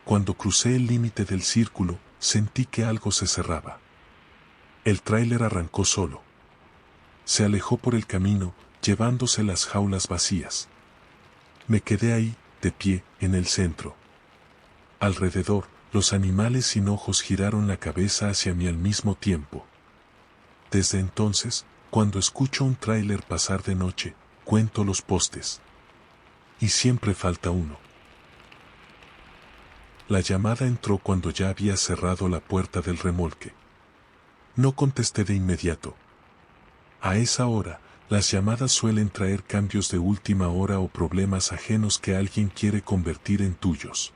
Cuando crucé el límite del círculo, sentí que algo se cerraba. El tráiler arrancó solo. Se alejó por el camino, llevándose las jaulas vacías. Me quedé ahí, de pie, en el centro. Alrededor, los animales sin ojos giraron la cabeza hacia mí al mismo tiempo. Desde entonces, cuando escucho un tráiler pasar de noche, cuento los postes. Y siempre falta uno. La llamada entró cuando ya había cerrado la puerta del remolque. No contesté de inmediato. A esa hora, las llamadas suelen traer cambios de última hora o problemas ajenos que alguien quiere convertir en tuyos.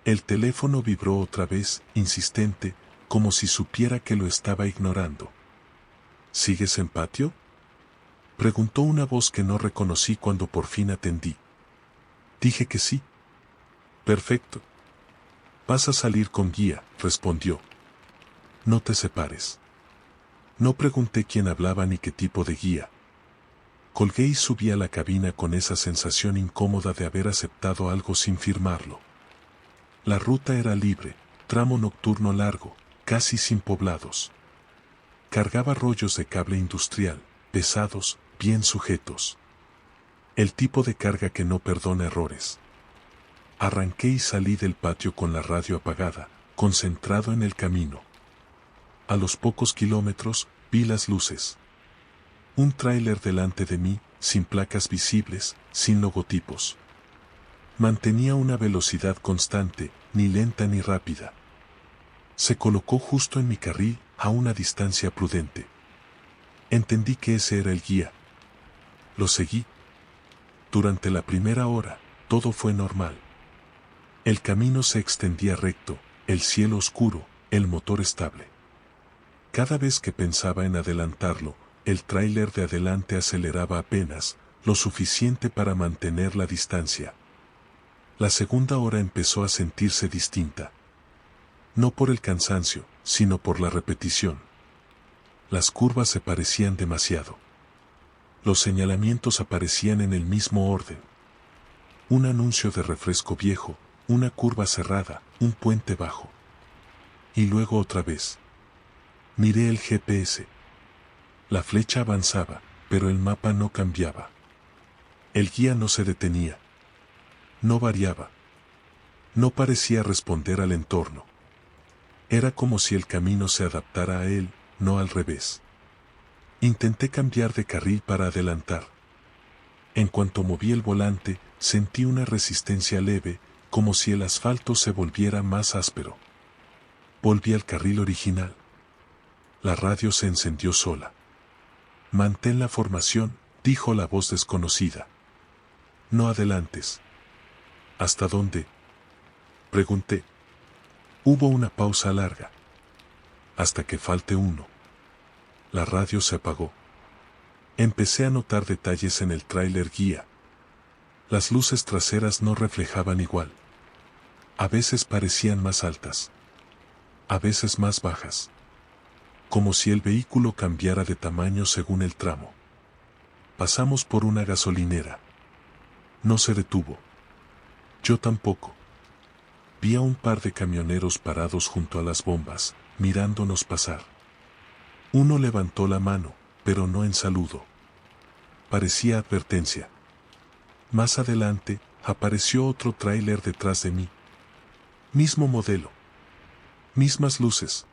El teléfono vibró otra vez, insistente, como si supiera que lo estaba ignorando. ¿Sigues en patio?, preguntó una voz que no reconocí cuando por fin atendí. Dije que sí. Perfecto. Vas a salir con guía, respondió. No te separes. No pregunté quién hablaba ni qué tipo de guía. Colgué y subí a la cabina con esa sensación incómoda de haber aceptado algo sin firmarlo. La ruta era libre, tramo nocturno largo, casi sin poblados. Cargaba rollos de cable industrial, pesados, bien sujetos. El tipo de carga que no perdona errores. Arranqué y salí del patio con la radio apagada, concentrado en el camino. A los pocos kilómetros, vi las luces. Un tráiler delante de mí, sin placas visibles, sin logotipos. Mantenía una velocidad constante, ni lenta ni rápida. Se colocó justo en mi carril, a una distancia prudente. Entendí que ese era el guía. Lo seguí. Durante la primera hora, todo fue normal. El camino se extendía recto, el cielo oscuro, el motor estable. Cada vez que pensaba en adelantarlo, el tráiler de adelante aceleraba apenas, lo suficiente para mantener la distancia. La segunda hora empezó a sentirse distinta. No por el cansancio, sino por la repetición. Las curvas se parecían demasiado. Los señalamientos aparecían en el mismo orden. Un anuncio de refresco viejo, una curva cerrada, un puente bajo. Y luego otra vez. Miré el GPS. La flecha avanzaba, pero el mapa no cambiaba. El guía no se detenía. No variaba. No parecía responder al entorno. Era como si el camino se adaptara a él, no al revés. Intenté cambiar de carril para adelantar. En cuanto moví el volante, sentí una resistencia leve, como si el asfalto se volviera más áspero. Volví al carril original. La radio se encendió sola. Mantén la formación, dijo la voz desconocida. No adelantes. ¿Hasta dónde?, pregunté. Hubo una pausa larga. Hasta que falte uno. La radio se apagó. Empecé a notar detalles en el tráiler guía. Las luces traseras no reflejaban igual. A veces parecían más altas. A veces más bajas. Como si el vehículo cambiara de tamaño según el tramo. Pasamos por una gasolinera. No se detuvo. Yo tampoco. Vi a un par de camioneros parados junto a las bombas, mirándonos pasar. Uno levantó la mano, pero no en saludo. Parecía advertencia. Más adelante, apareció otro tráiler detrás de mí. Mismo modelo. Mismas luces.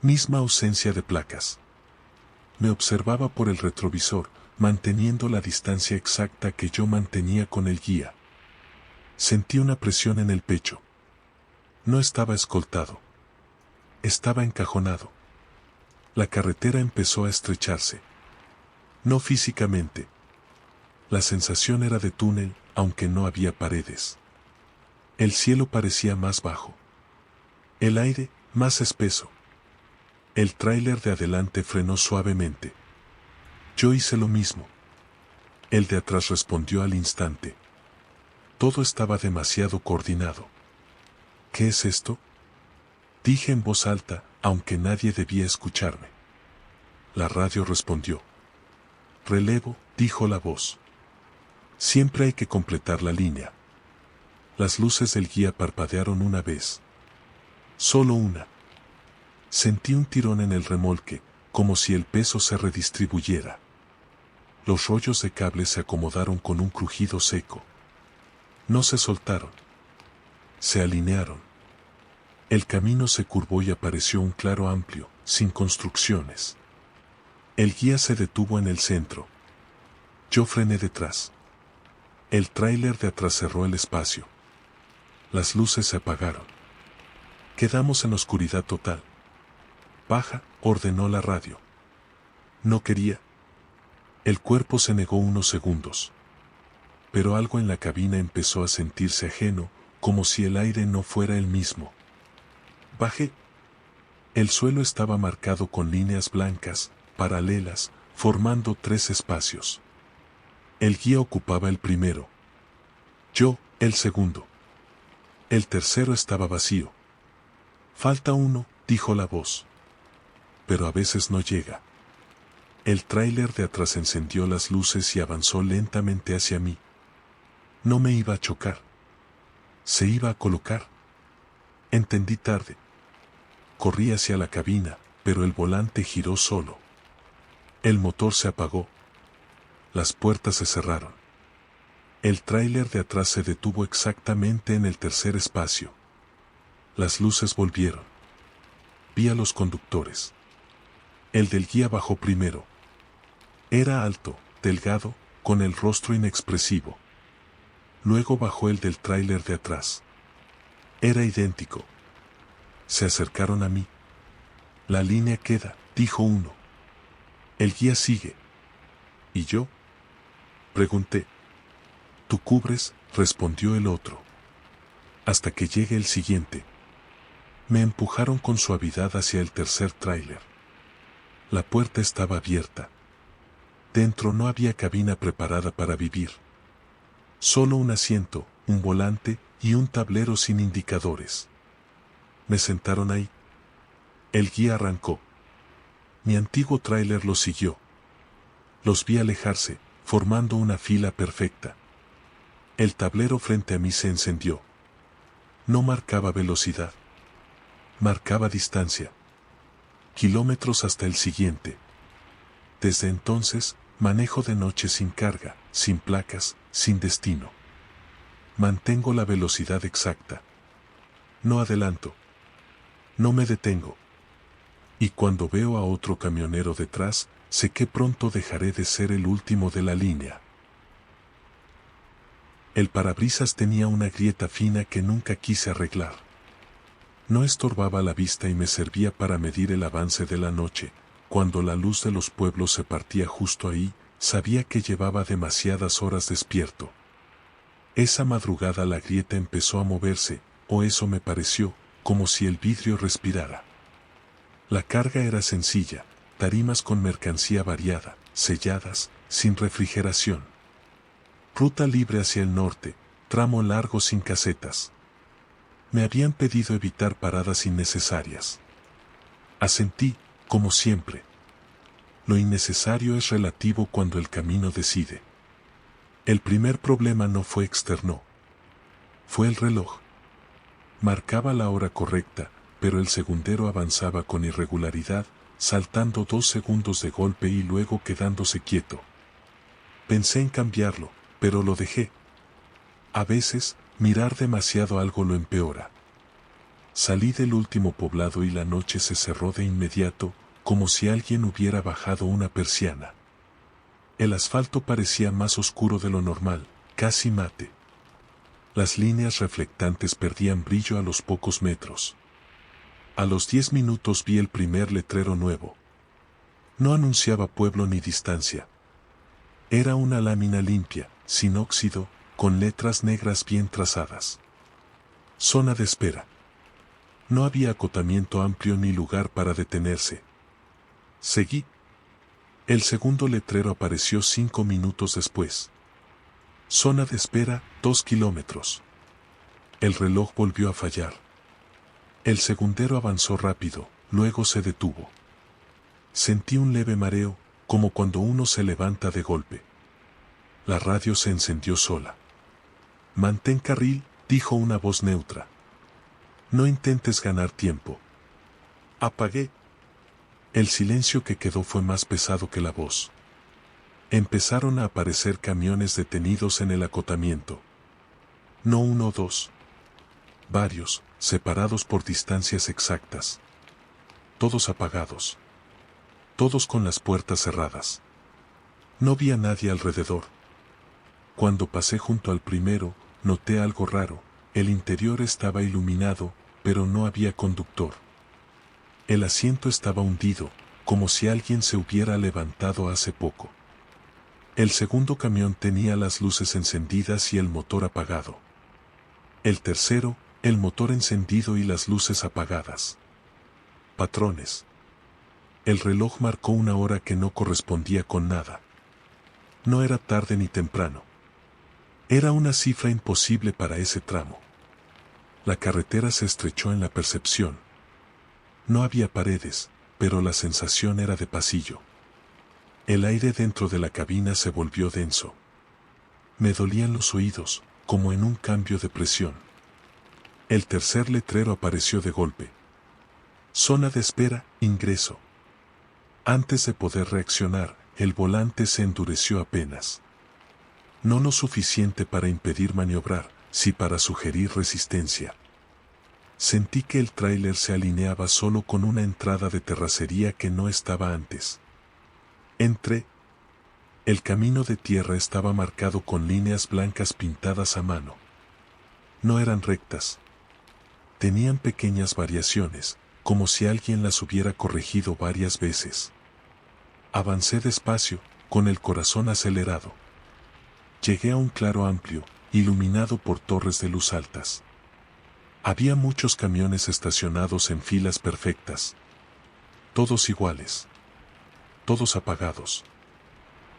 Misma ausencia de placas. Me observaba por el retrovisor, manteniendo la distancia exacta que yo mantenía con el guía. Sentí una presión en el pecho. No estaba escoltado. Estaba encajonado. La carretera empezó a estrecharse. No físicamente. La sensación era de túnel, aunque no había paredes. El cielo parecía más bajo. El aire, más espeso. El tráiler de adelante frenó suavemente. Yo hice lo mismo. El de atrás respondió al instante. Todo estaba demasiado coordinado. ¿Qué es esto?, dije en voz alta, aunque nadie debía escucharme. La radio respondió. Relevo, dijo la voz. Siempre hay que completar la línea. Las luces del guía parpadearon una vez. Solo una. Sentí un tirón en el remolque, como si el peso se redistribuyera. Los rollos de cable se acomodaron con un crujido seco. No se soltaron. Se alinearon. El camino se curvó y apareció un claro amplio, sin construcciones. El guía se detuvo en el centro. Yo frené detrás. El tráiler de atrás cerró el espacio. Las luces se apagaron. Quedamos en oscuridad total. Baja, ordenó la radio. No quería. El cuerpo se negó unos segundos. Pero algo en la cabina empezó a sentirse ajeno, como si el aire no fuera el mismo. Bajé. El suelo estaba marcado con líneas blancas, paralelas, formando 3 espacios. El guía ocupaba el primero. Yo, el segundo. El tercero estaba vacío. Falta uno, dijo la voz. Pero a veces no llega. El tráiler de atrás encendió las luces y avanzó lentamente hacia mí. No me iba a chocar. Se iba a colocar. Entendí tarde. Corrí hacia la cabina, pero el volante giró solo. El motor se apagó. Las puertas se cerraron. El tráiler de atrás se detuvo exactamente en el tercer espacio. Las luces volvieron. Vi a los conductores. El del guía bajó primero. Era alto, delgado, con el rostro inexpresivo. Luego bajó el del tráiler de atrás. Era idéntico. Se acercaron a mí. La línea queda, dijo uno. El guía sigue. ¿Y yo?, pregunté. Tú cubres, respondió el otro. Hasta que llegue el siguiente. Me empujaron con suavidad hacia el tercer tráiler. La puerta estaba abierta. Dentro no había cabina preparada para vivir. Solo un asiento, un volante y un tablero sin indicadores. Me sentaron ahí. El guía arrancó. Mi antiguo tráiler lo siguió. Los vi alejarse, formando una fila perfecta. El tablero frente a mí se encendió. No marcaba velocidad. Marcaba distancia. Kilómetros hasta el siguiente. Desde entonces, manejo de noche sin carga, sin placas, sin destino. Mantengo la velocidad exacta. No adelanto. No me detengo. Y cuando veo a otro camionero detrás, sé que pronto dejaré de ser el último de la línea. El parabrisas tenía una grieta fina que nunca quise arreglar. No estorbaba la vista y me servía para medir el avance de la noche. Cuando la luz de los pueblos se partía justo ahí, sabía que llevaba demasiadas horas despierto. Esa madrugada la grieta empezó a moverse, o eso me pareció, como si el vidrio respirara. La carga era sencilla, tarimas con mercancía variada, selladas, sin refrigeración. Ruta libre hacia el norte, tramo largo sin casetas. Me habían pedido evitar paradas innecesarias. Asentí, como siempre. Lo innecesario es relativo cuando el camino decide. El primer problema no fue externo. Fue el reloj. Marcaba la hora correcta, pero el segundero avanzaba con irregularidad, saltando 2 segundos de golpe y luego quedándose quieto. Pensé en cambiarlo, pero lo dejé. A veces, mirar demasiado algo lo empeora. Salí del último poblado y la noche se cerró de inmediato, como si alguien hubiera bajado una persiana. El asfalto parecía más oscuro de lo normal, casi mate. Las líneas reflectantes perdían brillo a los pocos metros. A los 10 minutos vi el primer letrero nuevo. No anunciaba pueblo ni distancia. Era una lámina limpia, sin óxido, con letras negras bien trazadas. Zona de espera. No había acotamiento amplio ni lugar para detenerse. Seguí. El segundo letrero apareció 5 minutos después. Zona de espera, 2 kilómetros. El reloj volvió a fallar. El segundero avanzó rápido, luego se detuvo. Sentí un leve mareo, como cuando uno se levanta de golpe. La radio se encendió sola. Mantén carril, dijo una voz neutra. No intentes ganar tiempo. Apagué. El silencio que quedó fue más pesado que la voz. Empezaron a aparecer camiones detenidos en el acotamiento. No uno o dos. Varios, separados por distancias exactas. Todos apagados. Todos con las puertas cerradas. No vi a nadie alrededor. Cuando pasé junto al primero, noté algo raro. El interior estaba iluminado, pero no había conductor. El asiento estaba hundido, como si alguien se hubiera levantado hace poco. El segundo camión tenía las luces encendidas y el motor apagado. El tercero, el motor encendido y las luces apagadas. Patrones. El reloj marcó una hora que no correspondía con nada. No era tarde ni temprano. Era una cifra imposible para ese tramo. La carretera se estrechó en la percepción. No había paredes, pero la sensación era de pasillo. El aire dentro de la cabina se volvió denso. Me dolían los oídos, como en un cambio de presión. El tercer letrero apareció de golpe. Zona de espera, ingreso. Antes de poder reaccionar, el volante se endureció apenas. No lo suficiente para impedir maniobrar, sí para sugerir resistencia. Sentí que el tráiler se alineaba solo con una entrada de terracería que no estaba antes. Entré. El camino de tierra estaba marcado con líneas blancas pintadas a mano. No eran rectas. Tenían pequeñas variaciones, como si alguien las hubiera corregido varias veces. Avancé despacio, con el corazón acelerado. Llegué a un claro amplio, iluminado por torres de luz altas. Había muchos camiones estacionados en filas perfectas. Todos iguales. Todos apagados.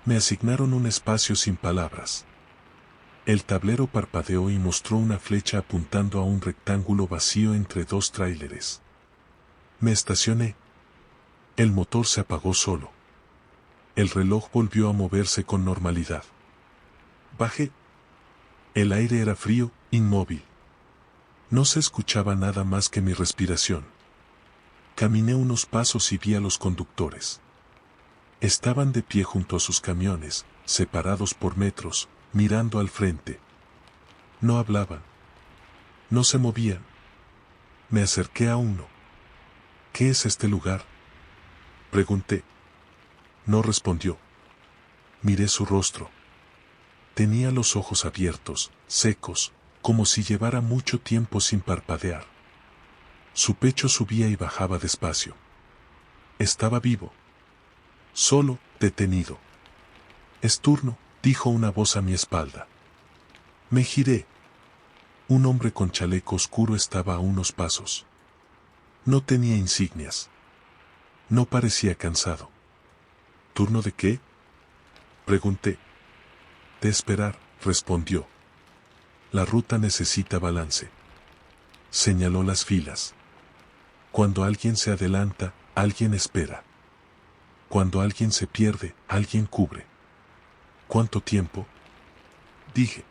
Me asignaron un espacio sin palabras. El tablero parpadeó y mostró una flecha apuntando a un rectángulo vacío entre dos tráileres. Me estacioné. El motor se apagó solo. El reloj volvió a moverse con normalidad. Bajé. El aire era frío, inmóvil. No se escuchaba nada más que mi respiración. Caminé unos pasos y vi a los conductores. Estaban de pie junto a sus camiones, separados por metros, mirando al frente. No hablaban. No se movían. Me acerqué a uno. ¿Qué es este lugar?, pregunté. No respondió. Miré su rostro. Tenía los ojos abiertos, secos, como si llevara mucho tiempo sin parpadear. Su pecho subía y bajaba despacio. Estaba vivo. Solo, detenido. Es turno, dijo una voz a mi espalda. Me giré. Un hombre con chaleco oscuro estaba a unos pasos. No tenía insignias. No parecía cansado. ¿Turno de qué?, pregunté. De esperar, respondió. La ruta necesita balance. Señaló las filas. Cuando alguien se adelanta, alguien espera. Cuando alguien se pierde, alguien cubre. ¿Cuánto tiempo?, dije.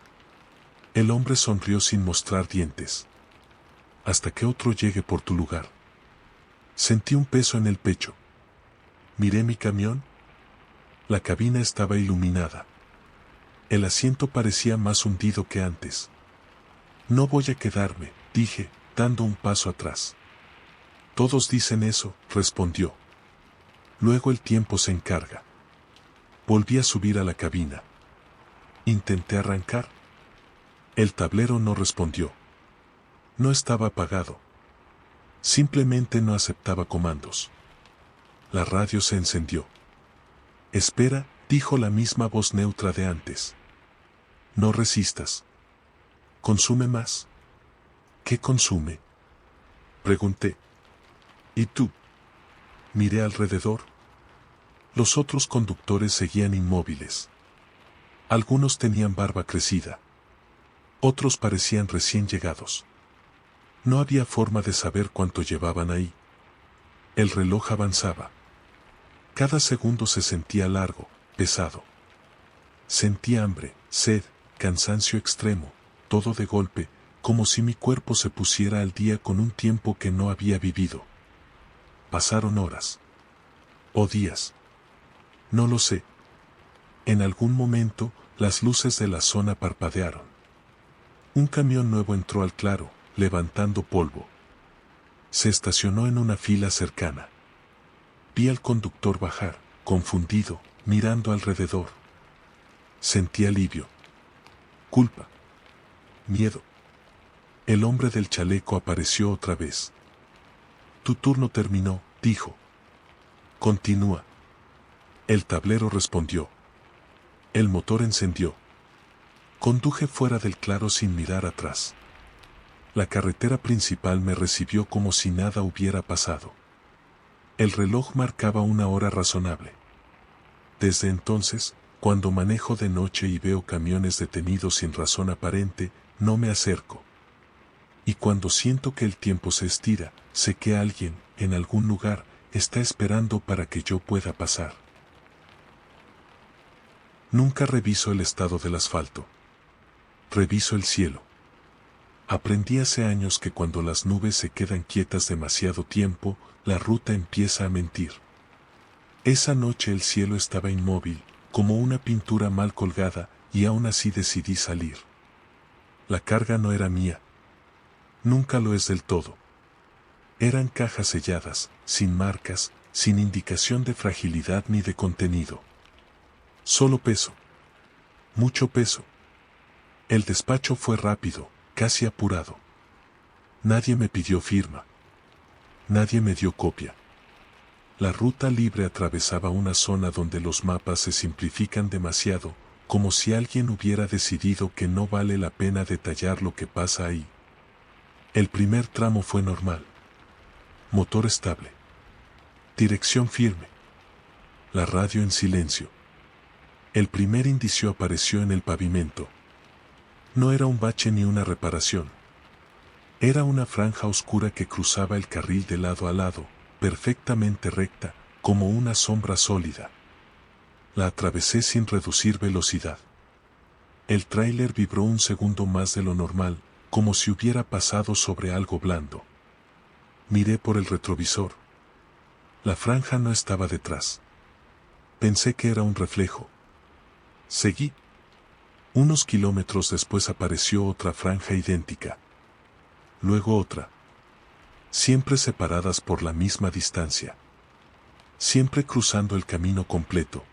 El hombre sonrió sin mostrar dientes. Hasta que otro llegue por tu lugar. Sentí un peso en el pecho. Miré mi camión. La cabina estaba iluminada. El asiento parecía más hundido que antes. No voy a quedarme, dije, dando un paso atrás. Todos dicen eso, respondió. Luego el tiempo se encarga. Volví a subir a la cabina. Intenté arrancar. El tablero no respondió. No estaba apagado. Simplemente no aceptaba comandos. La radio se encendió. Espera, dijo la misma voz neutra de antes. No resistas. Consume más. ¿Qué consume?, Pregunté. ¿Y tú? Miré alrededor. Los otros conductores seguían inmóviles. Algunos tenían barba crecida. Otros parecían recién llegados. No había forma de saber cuánto llevaban ahí. El reloj avanzaba. Cada segundo se sentía largo, pesado. Sentía hambre, sed, cansancio extremo, todo de golpe, como si mi cuerpo se pusiera al día con un tiempo que no había vivido. Pasaron horas. O días. No lo sé. En algún momento, las luces de la zona parpadearon. Un camión nuevo entró al claro, levantando polvo. Se estacionó en una fila cercana. Vi al conductor bajar, confundido, mirando alrededor. Sentí alivio. Culpa. Miedo. El hombre del chaleco apareció otra vez. Tu turno terminó, dijo. Continúa. El tablero respondió. El motor encendió. Conduje fuera del claro sin mirar atrás. La carretera principal me recibió como si nada hubiera pasado. El reloj marcaba una hora razonable. Desde entonces, cuando manejo de noche y veo camiones detenidos sin razón aparente, no me acerco. Y cuando siento que el tiempo se estira, sé que alguien, en algún lugar, está esperando para que yo pueda pasar. Nunca reviso el estado del asfalto. Reviso el cielo. Aprendí hace años que cuando las nubes se quedan quietas demasiado tiempo, la ruta empieza a mentir. Esa noche el cielo estaba inmóvil, como una pintura mal colgada, y aún así decidí salir. La carga no era mía. Nunca lo es del todo. Eran cajas selladas, sin marcas, sin indicación de fragilidad ni de contenido. Solo peso. Mucho peso. El despacho fue rápido, casi apurado. Nadie me pidió firma. Nadie me dio copia. La ruta libre atravesaba una zona donde los mapas se simplifican demasiado, como si alguien hubiera decidido que no vale la pena detallar lo que pasa ahí. El primer tramo fue normal. Motor estable. Dirección firme. La radio en silencio. El primer indicio apareció en el pavimento. No era un bache ni una reparación. Era una franja oscura que cruzaba el carril de lado a lado, perfectamente recta, como una sombra sólida. La atravesé sin reducir velocidad. El tráiler vibró un segundo más de lo normal, como si hubiera pasado sobre algo blando. Miré por el retrovisor. La franja no estaba detrás. Pensé que era un reflejo. Seguí. Unos kilómetros después apareció otra franja idéntica. Luego otra. Siempre separadas por la misma distancia. Siempre cruzando el camino completo.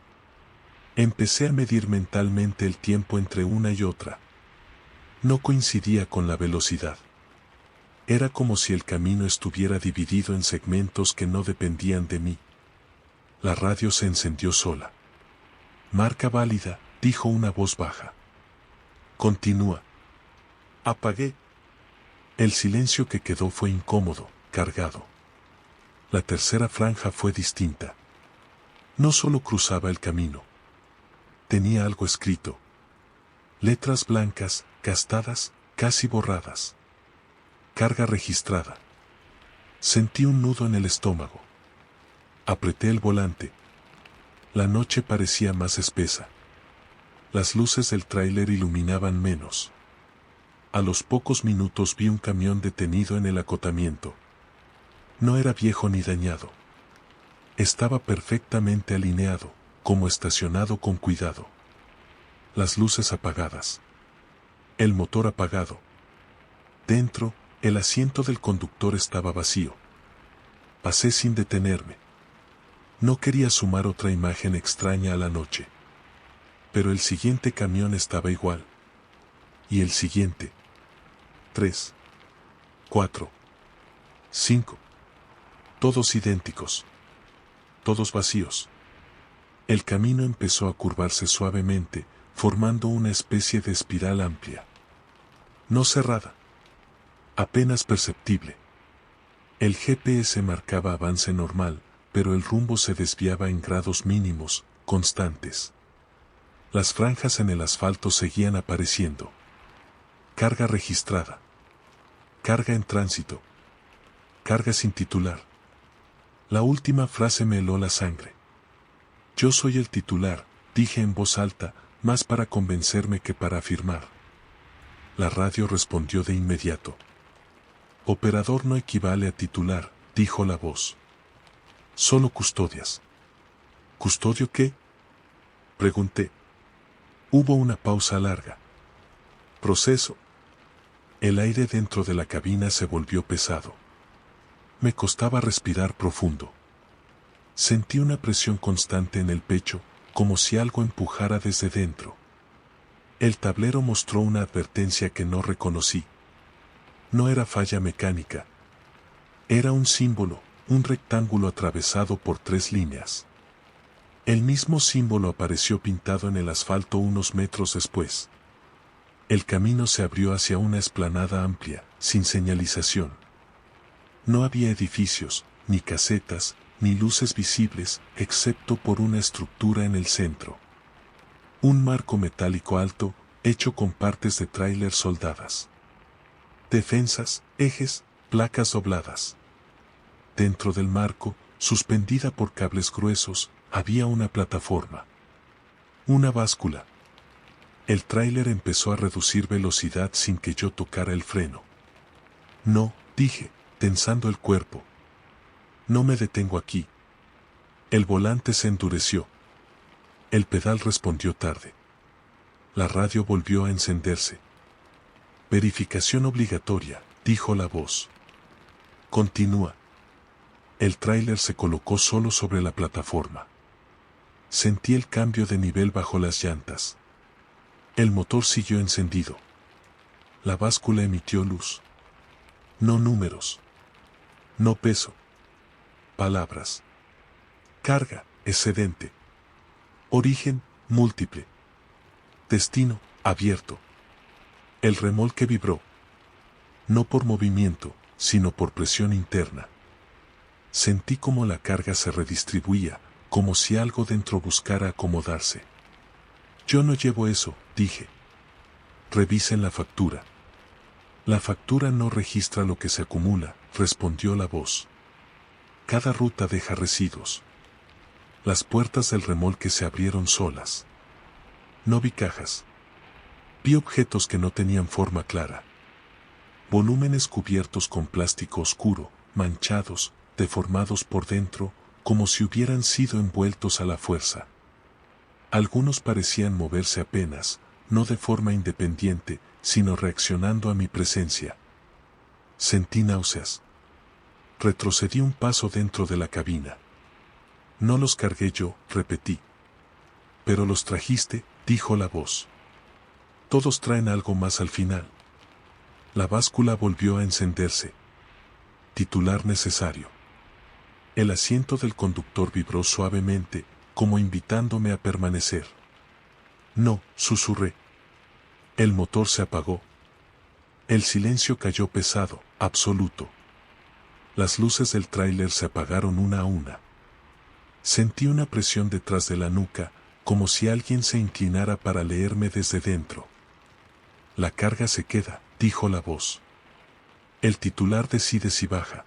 Empecé a medir mentalmente el tiempo entre una y otra. No coincidía con la velocidad. Era como si el camino estuviera dividido en segmentos que no dependían de mí. La radio se encendió sola. Marca válida, dijo una voz baja. Continúa. Apagué. El silencio que quedó fue incómodo, cargado. La tercera franja fue distinta. No solo cruzaba el camino. Tenía algo escrito. Letras blancas, gastadas, casi borradas. Carga registrada. Sentí un nudo en el estómago. Apreté el volante. La noche parecía más espesa. Las luces del tráiler iluminaban menos. A los pocos minutos vi un camión detenido en el acotamiento. No era viejo ni dañado. Estaba perfectamente alineado, como estacionado con cuidado. Las luces apagadas. El motor apagado. Dentro, el asiento del conductor estaba vacío. Pasé sin detenerme. No quería sumar otra imagen extraña a la noche. Pero el siguiente camión estaba igual. Y el siguiente. 3, 4, 5. Todos idénticos. Todos vacíos. El camino empezó a curvarse suavemente, formando una especie de espiral amplia. No cerrada. Apenas perceptible. El GPS marcaba avance normal, pero el rumbo se desviaba en grados mínimos, constantes. Las franjas en el asfalto seguían apareciendo. Carga registrada. Carga en tránsito. Carga sin titular. La última frase me heló la sangre. Yo soy el titular, dije en voz alta, más para convencerme que para afirmar. La radio respondió de inmediato. Operador no equivale a titular, dijo la voz. Solo custodias. ¿Custodio qué? Pregunté. Hubo una pausa larga. Proceso. El aire dentro de la cabina se volvió pesado. Me costaba respirar profundo. Sentí una presión constante en el pecho, como si algo empujara desde dentro. El tablero mostró una advertencia que no reconocí. No era falla mecánica. Era un símbolo, un rectángulo atravesado por 3 líneas. El mismo símbolo apareció pintado en el asfalto unos metros después. El camino se abrió hacia una explanada amplia, sin señalización. No había edificios, ni casetas, ni luces visibles, excepto por una estructura en el centro. Un marco metálico alto, hecho con partes de tráiler soldadas. Defensas, ejes, placas dobladas. Dentro del marco, suspendida por cables gruesos, había una plataforma. Una báscula. El tráiler empezó a reducir velocidad sin que yo tocara el freno. No, dije, tensando el cuerpo. No me detengo aquí. El volante se endureció. El pedal respondió tarde. La radio volvió a encenderse. Verificación obligatoria, dijo la voz. Continúa. El tráiler se colocó solo sobre la plataforma. Sentí el cambio de nivel bajo las llantas. El motor siguió encendido. La báscula emitió luz. No números. No peso. Palabras. Carga, excedente. Origen, múltiple. Destino, abierto. El remolque vibró. No por movimiento, sino por presión interna. Sentí como la carga se redistribuía, como si algo dentro buscara acomodarse. Yo no llevo eso, dije. Revisen la factura. La factura no registra lo que se acumula, respondió la voz. Cada ruta deja residuos. Las puertas del remolque se abrieron solas. No vi cajas. Vi objetos que no tenían forma clara. Volúmenes cubiertos con plástico oscuro, manchados, deformados por dentro, como si hubieran sido envueltos a la fuerza. Algunos parecían moverse apenas, no de forma independiente, sino reaccionando a mi presencia. Sentí náuseas. Retrocedí un paso dentro de la cabina. No los cargué yo, repetí. Pero los trajiste, dijo la voz. Todos traen algo más al final. La báscula volvió a encenderse. Titular necesario. El asiento del conductor vibró suavemente, como invitándome a permanecer. No, susurré. El motor se apagó. El silencio cayó pesado, absoluto. Las luces del tráiler se apagaron una a una. Sentí una presión detrás de la nuca, como si alguien se inclinara para leerme desde dentro. La carga se queda, dijo la voz. El titular decide si baja.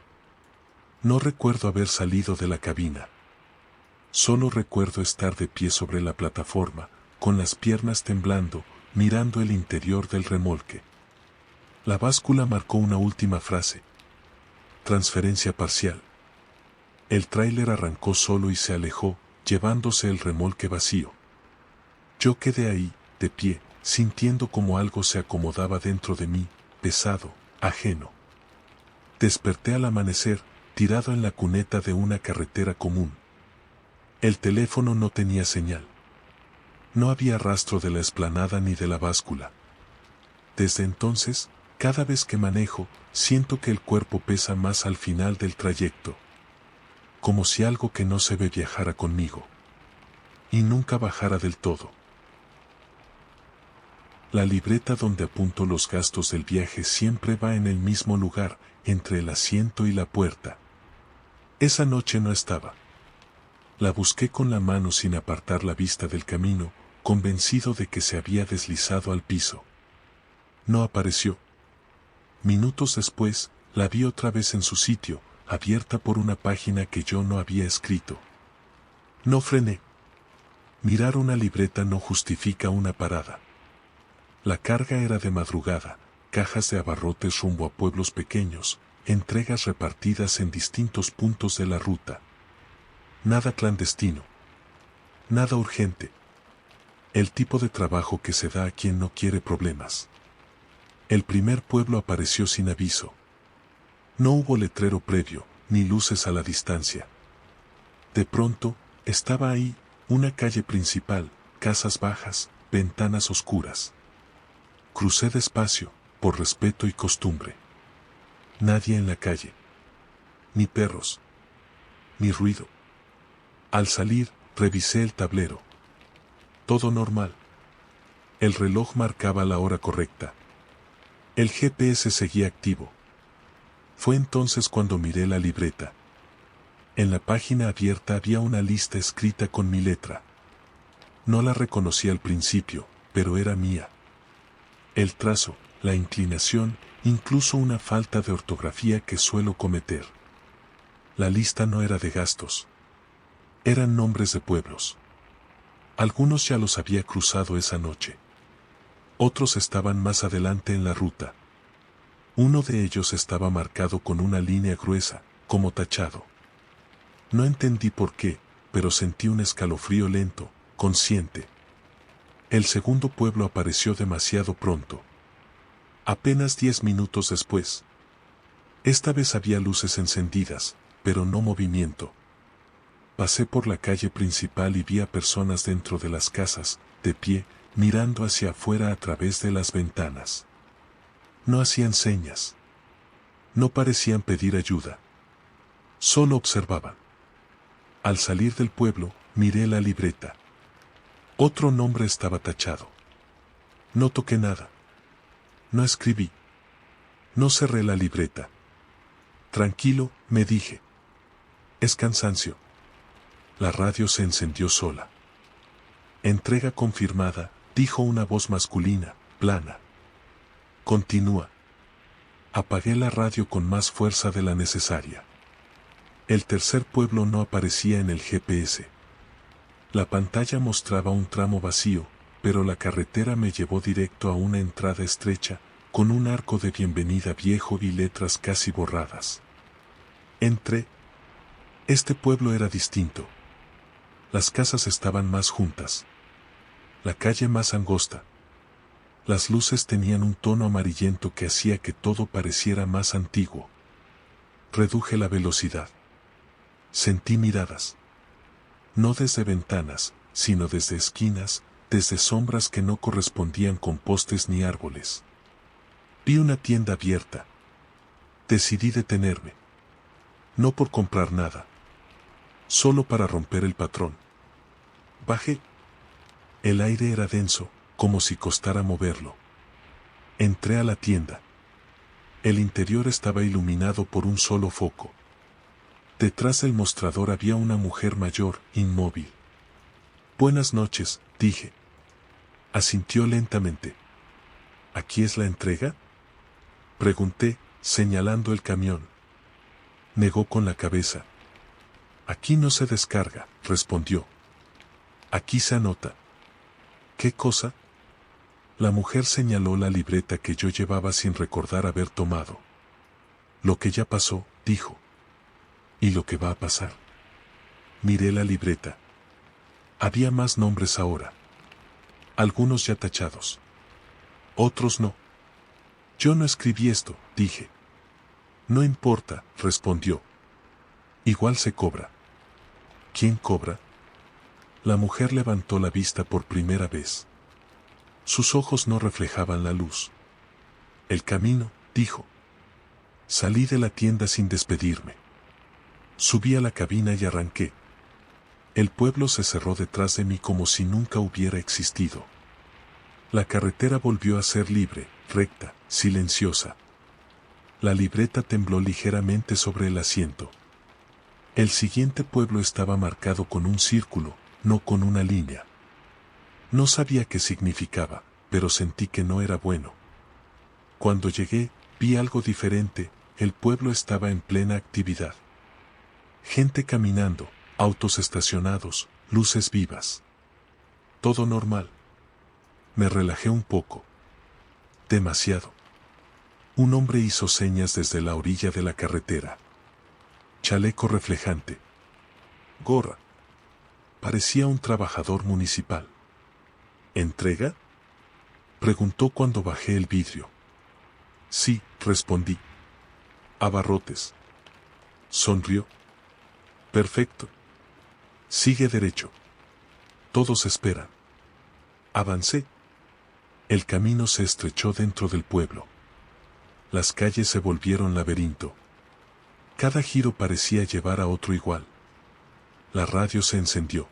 No recuerdo haber salido de la cabina. Solo recuerdo estar de pie sobre la plataforma, con las piernas temblando, mirando el interior del remolque. La báscula marcó una última frase. Transferencia parcial. El tráiler arrancó solo y se alejó, llevándose el remolque vacío. Yo quedé ahí, de pie, sintiendo como algo se acomodaba dentro de mí, pesado, ajeno. Desperté al amanecer, tirado en la cuneta de una carretera común. El teléfono no tenía señal. No había rastro de la explanada ni de la báscula. Desde entonces, cada vez que manejo, siento que el cuerpo pesa más al final del trayecto. Como si algo que no se ve viajara conmigo. Y nunca bajara del todo. La libreta donde apunto los gastos del viaje siempre va en el mismo lugar, entre el asiento y la puerta. Esa noche no estaba. La busqué con la mano sin apartar la vista del camino, convencido de que se había deslizado al piso. No apareció. Minutos después, la vi otra vez en su sitio, abierta por una página que yo no había escrito. No frené. Mirar una libreta no justifica una parada. La carga era de madrugada, cajas de abarrotes rumbo a pueblos pequeños, entregas repartidas en distintos puntos de la ruta. Nada clandestino. Nada urgente. El tipo de trabajo que se da a quien no quiere problemas. El primer pueblo apareció sin aviso. No hubo letrero previo, ni luces a la distancia. De pronto, estaba ahí, una calle principal, casas bajas, ventanas oscuras. Crucé despacio, por respeto y costumbre. Nadie en la calle. Ni perros. Ni ruido. Al salir, revisé el tablero. Todo normal. El reloj marcaba la hora correcta. El GPS seguía activo. Fue entonces cuando miré la libreta. En la página abierta había una lista escrita con mi letra. No la reconocí al principio, pero era mía. El trazo, la inclinación, incluso una falta de ortografía que suelo cometer. La lista no era de gastos. Eran nombres de pueblos. Algunos ya los había cruzado esa noche. Otros estaban más adelante en la ruta. Uno de ellos estaba marcado con una línea gruesa, como tachado. No entendí por qué, pero sentí un escalofrío lento, consciente. El segundo pueblo apareció demasiado pronto. Apenas 10 minutos después. Esta vez había luces encendidas, pero no movimiento. Pasé por la calle principal y vi a personas dentro de las casas, de pie, mirando hacia afuera a través de las ventanas. No hacían señas. No parecían pedir ayuda. Solo observaban. Al salir del pueblo, miré la libreta. Otro nombre estaba tachado. No toqué nada. No escribí. No cerré la libreta. Tranquilo, me dije. Es cansancio. La radio se encendió sola. Entrega confirmada, dijo una voz masculina, plana. Continúa. Apagué la radio con más fuerza de la necesaria. El tercer pueblo no aparecía en el GPS. La pantalla mostraba un tramo vacío, pero la carretera me llevó directo a una entrada estrecha, con un arco de bienvenida viejo y letras casi borradas. Entré. Este pueblo era distinto. Las casas estaban más juntas. La calle más angosta. Las luces tenían un tono amarillento que hacía que todo pareciera más antiguo. Reduje la velocidad. Sentí miradas. No desde ventanas, sino desde esquinas, desde sombras que no correspondían con postes ni árboles. Vi una tienda abierta. Decidí detenerme. No por comprar nada. Solo para romper el patrón. Bajé. El aire era denso, como si costara moverlo. Entré a la tienda. El interior estaba iluminado por un solo foco. Detrás del mostrador había una mujer mayor, inmóvil. Buenas noches, dije. Asintió lentamente. ¿Aquí es la entrega? Pregunté, señalando el camión. Negó con la cabeza. Aquí no se descarga, respondió. Aquí se anota. ¿Qué cosa? La mujer señaló la libreta que yo llevaba sin recordar haber tomado. Lo que ya pasó, dijo. ¿Y lo que va a pasar? Miré la libreta. Había más nombres ahora. Algunos ya tachados. Otros no. Yo no escribí esto, dije. No importa, respondió. Igual se cobra. ¿Quién cobra? La mujer levantó la vista por primera vez. Sus ojos no reflejaban la luz. El camino, dijo. Salí de la tienda sin despedirme. Subí a la cabina y arranqué. El pueblo se cerró detrás de mí como si nunca hubiera existido. La carretera volvió a ser libre, recta, silenciosa. La libreta tembló ligeramente sobre el asiento. El siguiente pueblo estaba marcado con un círculo, no con una línea. No sabía qué significaba, pero sentí que no era bueno. Cuando llegué, vi algo diferente, el pueblo estaba en plena actividad. Gente caminando, autos estacionados, luces vivas. Todo normal. Me relajé un poco. Demasiado. Un hombre hizo señas desde la orilla de la carretera. Chaleco reflejante. Gorra. Parecía un trabajador municipal. ¿Entrega?, preguntó cuando bajé el vidrio. Sí, respondí. Abarrotes. Sonrió. Perfecto. Sigue derecho. Todos esperan. Avancé. El camino se estrechó dentro del pueblo. Las calles se volvieron laberinto. Cada giro parecía llevar a otro igual. La radio se encendió.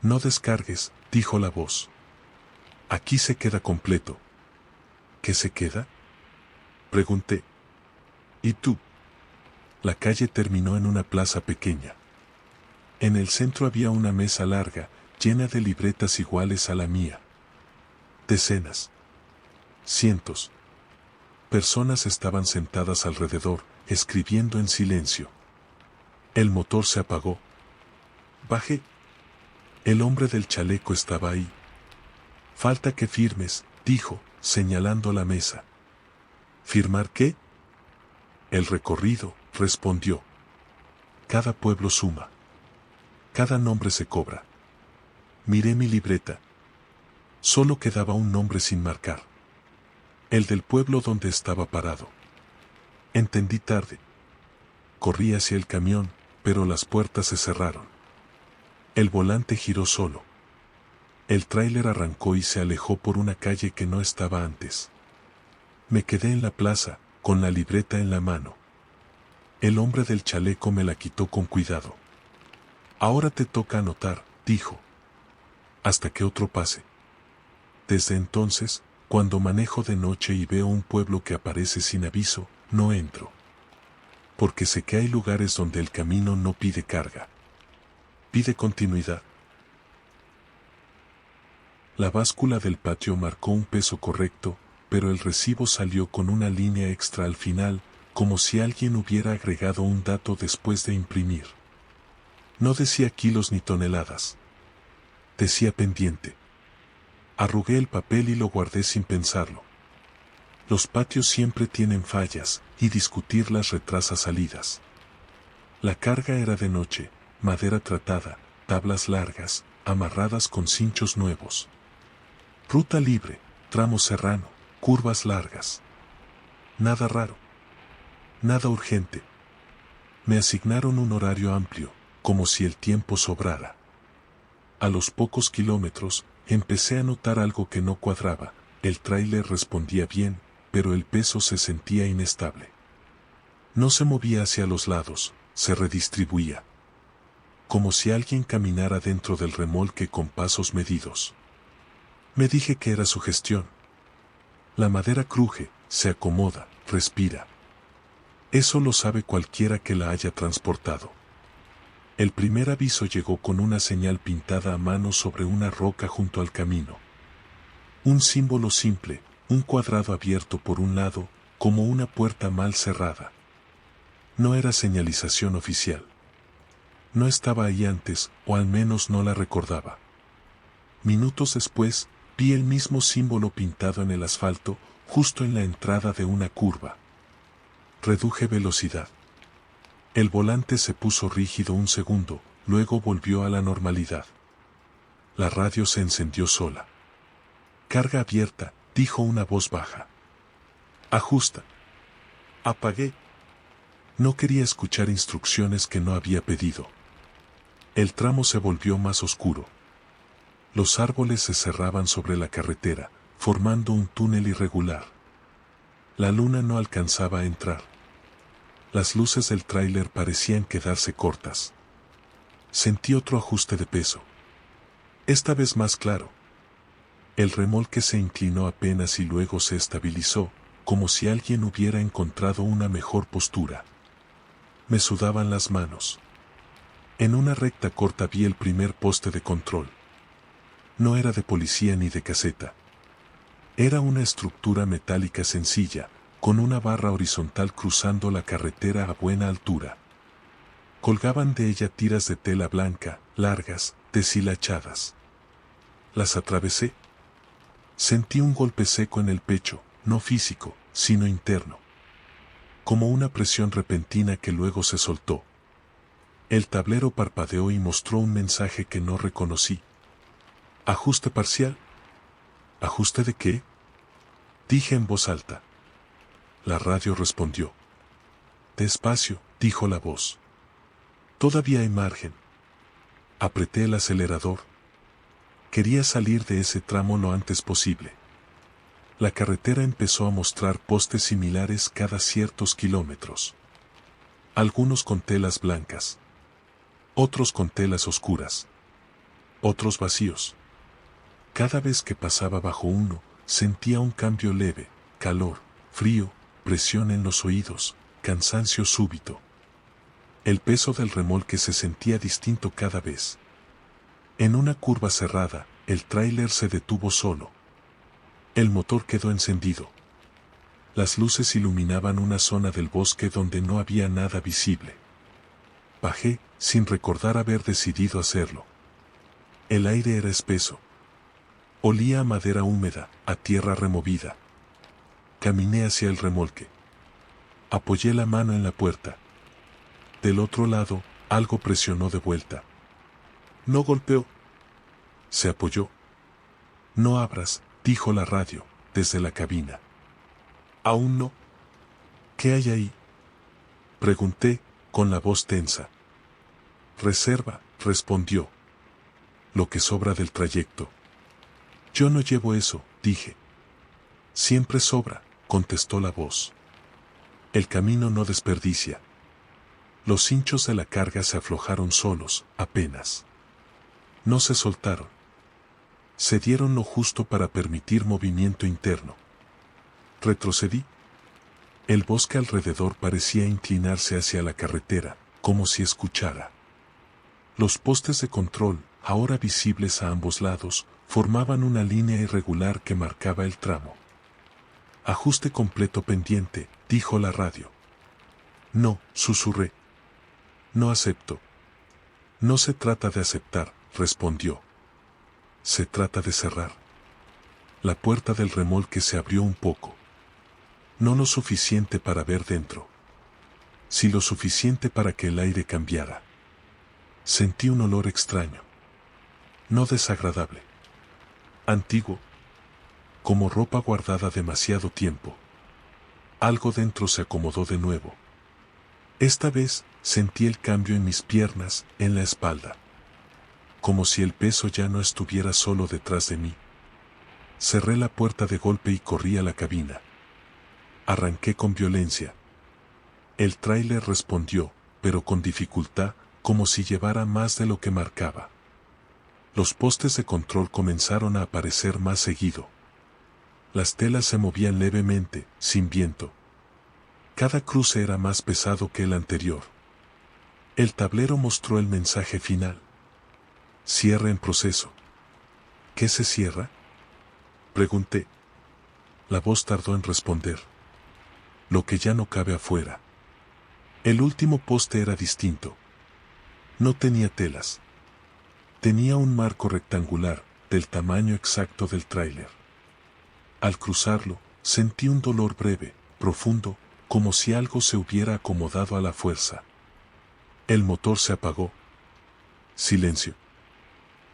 No descargues, dijo la voz. Aquí se queda completo. ¿Qué se queda?, pregunté. ¿Y tú? La calle terminó en una plaza pequeña. En el centro había una mesa larga, llena de libretas iguales a la mía. Decenas. Cientos. Personas estaban sentadas alrededor, escribiendo en silencio. El motor se apagó. Bajé. El hombre del chaleco estaba ahí. Falta que firmes, dijo, señalando la mesa. ¿Firmar qué? El recorrido, respondió. Cada pueblo suma. Cada nombre se cobra. Miré mi libreta. Solo quedaba un nombre sin marcar. El del pueblo donde estaba parado. Entendí tarde. Corrí hacia el camión, pero las puertas se cerraron. El volante giró solo. El tráiler arrancó y se alejó por una calle que no estaba antes. Me quedé en la plaza, con la libreta en la mano. El hombre del chaleco me la quitó con cuidado. Ahora te toca anotar, dijo. Hasta que otro pase. Desde entonces, cuando manejo de noche y veo un pueblo que aparece sin aviso, no entro. Porque sé que hay lugares donde el camino no pide carga. Pide continuidad. La báscula del patio marcó un peso correcto, pero el recibo salió con una línea extra al final, como si alguien hubiera agregado un dato después de imprimir. No decía kilos ni toneladas. Decía pendiente. Arrugué el papel y lo guardé sin pensarlo. Los patios siempre tienen fallas, y discutirlas retrasa salidas. La carga era de noche, madera tratada, tablas largas, amarradas con cinchos nuevos. Ruta libre, tramo serrano, curvas largas. Nada raro. Nada urgente. Me asignaron un horario amplio, como si el tiempo sobrara. A los pocos kilómetros, empecé a notar algo que no cuadraba. El tráiler respondía bien, pero el peso se sentía inestable. No se movía hacia los lados, se redistribuía. Como si alguien caminara dentro del remolque con pasos medidos. Me dije que era sugestión. La madera cruje, se acomoda, respira. Eso lo sabe cualquiera que la haya transportado. El primer aviso llegó con una señal pintada a mano sobre una roca junto al camino. Un símbolo simple, un cuadrado abierto por un lado, como una puerta mal cerrada. No era señalización oficial. No estaba ahí antes, o al menos no la recordaba. Minutos después, vi el mismo símbolo pintado en el asfalto, justo en la entrada de una curva. Reduje velocidad. El volante se puso rígido un segundo, luego volvió a la normalidad. La radio se encendió sola. Carga abierta, dijo una voz baja. Ajusta. Apagué. No quería escuchar instrucciones que no había pedido. El tramo se volvió más oscuro. Los árboles se cerraban sobre la carretera, formando un túnel irregular. La luna no alcanzaba a entrar. Las luces del tráiler parecían quedarse cortas. Sentí otro ajuste de peso. Esta vez más claro. El remolque se inclinó apenas y luego se estabilizó, como si alguien hubiera encontrado una mejor postura. Me sudaban las manos. En una recta corta vi el primer poste de control. No era de policía ni de caseta. Era una estructura metálica sencilla, con una barra horizontal cruzando la carretera a buena altura. Colgaban de ella tiras de tela blanca, largas, deshilachadas. Las atravesé. Sentí un golpe seco en el pecho, no físico, sino interno. Como una presión repentina que luego se soltó. El tablero parpadeó y mostró un mensaje que no reconocí. ¿Ajuste parcial? ¿Ajuste de qué?, dije en voz alta. La radio respondió. Despacio, dijo la voz. Todavía hay margen. Apreté el acelerador. Quería salir de ese tramo lo antes posible. La carretera empezó a mostrar postes similares cada ciertos kilómetros. Algunos con telas blancas. Otros con telas oscuras. Otros vacíos. Cada vez que pasaba bajo uno, sentía un cambio leve, calor, frío, presión en los oídos, cansancio súbito. El peso del remolque se sentía distinto cada vez. En una curva cerrada, el tráiler se detuvo solo. El motor quedó encendido. Las luces iluminaban una zona del bosque donde no había nada visible. Bajé, sin recordar haber decidido hacerlo. El aire era espeso. Olía a madera húmeda, a tierra removida. Caminé hacia el remolque. Apoyé la mano en la puerta. Del otro lado, algo presionó de vuelta. No golpeó. Se apoyó. No abras, dijo la radio, desde la cabina. Aún no. ¿Qué hay ahí?, pregunté, con la voz tensa. Reserva, respondió. Lo que sobra del trayecto. Yo no llevo eso, dije. Siempre sobra, contestó la voz. El camino no desperdicia. Los cinchos de la carga se aflojaron solos, apenas. No se soltaron. Se dieron lo justo para permitir movimiento interno. Retrocedí. El bosque alrededor parecía inclinarse hacia la carretera, como si escuchara. Los postes de control, ahora visibles a ambos lados, formaban una línea irregular que marcaba el tramo. Ajuste completo pendiente, dijo la radio. No, susurré. No acepto. No se trata de aceptar, respondió. Se trata de cerrar. La puerta del remolque se abrió un poco. No lo suficiente para ver dentro. Sí lo suficiente para que el aire cambiara. Sentí un olor extraño. No desagradable. Antiguo. Como ropa guardada demasiado tiempo. Algo dentro se acomodó de nuevo. Esta vez sentí el cambio en mis piernas, en la espalda. Como si el peso ya no estuviera solo detrás de mí. Cerré la puerta de golpe y corrí a la cabina. Arranqué con violencia. El tráiler respondió, pero con dificultad, como si llevara más de lo que marcaba. Los postes de control comenzaron a aparecer más seguido. Las telas se movían levemente, sin viento. Cada cruce era más pesado que el anterior. El tablero mostró el mensaje final. Cierre en proceso. ¿Qué se cierra?, pregunté. La voz tardó en responder. Lo que ya no cabe afuera. El último poste era distinto. No tenía telas. Tenía un marco rectangular, del tamaño exacto del tráiler. Al cruzarlo, sentí un dolor breve, profundo, como si algo se hubiera acomodado a la fuerza. El motor se apagó. Silencio.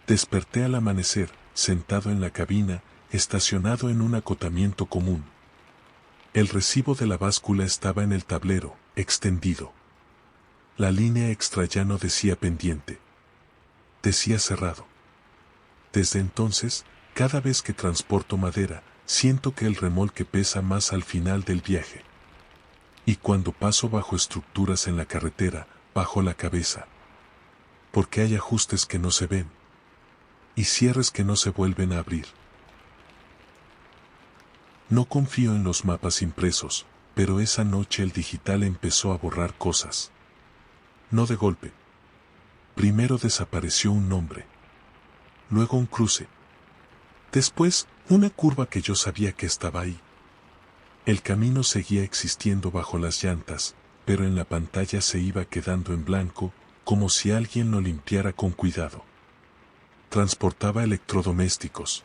Desperté al amanecer, sentado en la cabina, estacionado en un acotamiento común. El recibo de la báscula estaba en el tablero, extendido. La línea extra ya no decía pendiente. Decía cerrado. Desde entonces, cada vez que transporto madera, siento que el remolque pesa más al final del viaje. Y cuando paso bajo estructuras en la carretera, bajo la cabeza. Porque hay ajustes que no se ven. Y cierres que no se vuelven a abrir. No confío en los mapas impresos, pero esa noche el digital empezó a borrar cosas. No de golpe. Primero desapareció un nombre. Luego un cruce. Después, una curva que yo sabía que estaba ahí. El camino seguía existiendo bajo las llantas, pero en la pantalla se iba quedando en blanco, como si alguien lo limpiara con cuidado. Transportaba electrodomésticos.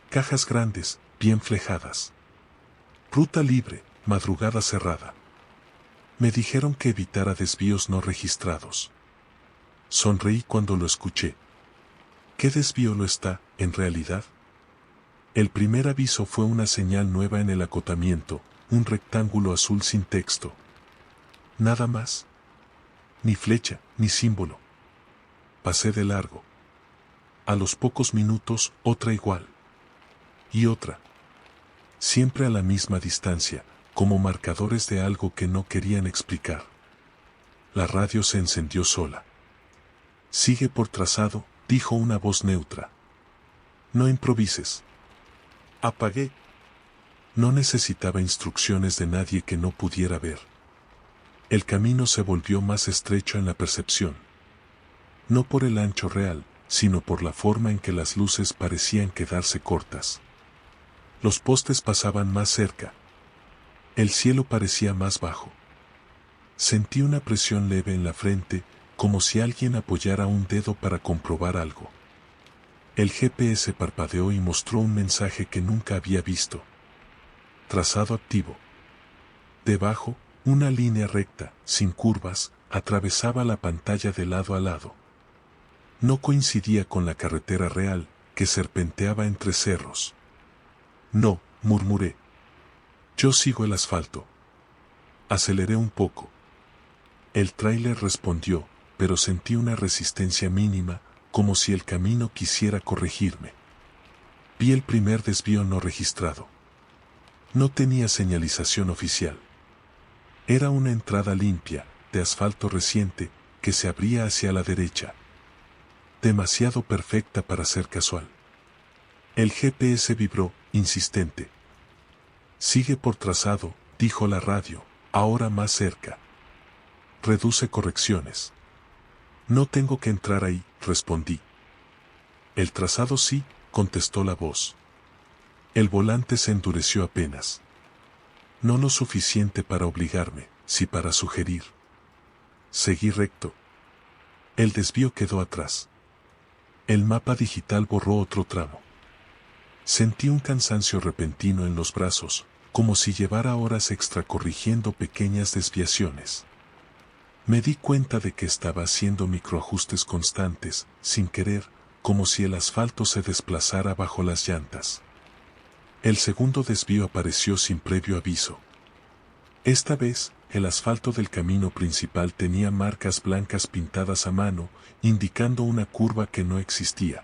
Cajas grandes, bien flejadas. Ruta libre, madrugada cerrada. Me dijeron que evitara desvíos no registrados. Sonreí cuando lo escuché. ¿Qué desvío lo está, en realidad? El primer aviso fue una señal nueva en el acotamiento, un rectángulo azul sin texto. Nada más. Ni flecha, ni símbolo. Pasé de largo. A los pocos minutos, otra igual. Y otra. Siempre a la misma distancia, como marcadores de algo que no querían explicar. La radio se encendió sola. Sigue por trazado, dijo una voz neutra. No improvises. Apagué. No necesitaba instrucciones de nadie que no pudiera ver. El camino se volvió más estrecho en la percepción. No por el ancho real, sino por la forma en que las luces parecían quedarse cortas. Los postes pasaban más cerca. El cielo parecía más bajo. Sentí una presión leve en la frente, como si alguien apoyara un dedo para comprobar algo. El GPS parpadeó y mostró un mensaje que nunca había visto. Trazado activo. Debajo, una línea recta, sin curvas, atravesaba la pantalla de lado a lado. No coincidía con la carretera real, que serpenteaba entre cerros. No, murmuré. Yo sigo el asfalto. Aceleré un poco. El tráiler respondió, pero sentí una resistencia mínima, como si el camino quisiera corregirme. Vi el primer desvío no registrado. No tenía señalización oficial. Era una entrada limpia, de asfalto reciente, que se abría hacia la derecha. Demasiado perfecta para ser casual. El GPS vibró, insistente. Sigue por trazado, dijo la radio, ahora más cerca. Reduce correcciones. No tengo que entrar ahí, respondí. El trazado sí, contestó la voz. El volante se endureció apenas. No lo suficiente para obligarme, sí para sugerir. Seguí recto. El desvío quedó atrás. El mapa digital borró otro tramo. Sentí un cansancio repentino en los brazos, como si llevara horas extra corrigiendo pequeñas desviaciones. Me di cuenta de que estaba haciendo microajustes constantes, sin querer, como si el asfalto se desplazara bajo las llantas. El segundo desvío apareció sin previo aviso. Esta vez, el asfalto del camino principal tenía marcas blancas pintadas a mano, indicando una curva que no existía.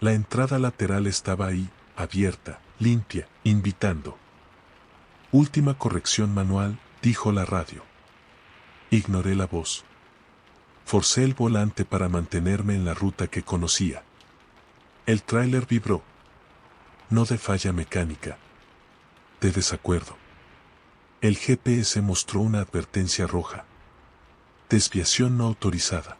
La entrada lateral estaba ahí, abierta, limpia, invitando. Última corrección manual, dijo la radio. Ignoré la voz. Forcé el volante para mantenerme en la ruta que conocía. El tráiler vibró. No de falla mecánica. De desacuerdo. El GPS mostró una advertencia roja. Desviación no autorizada.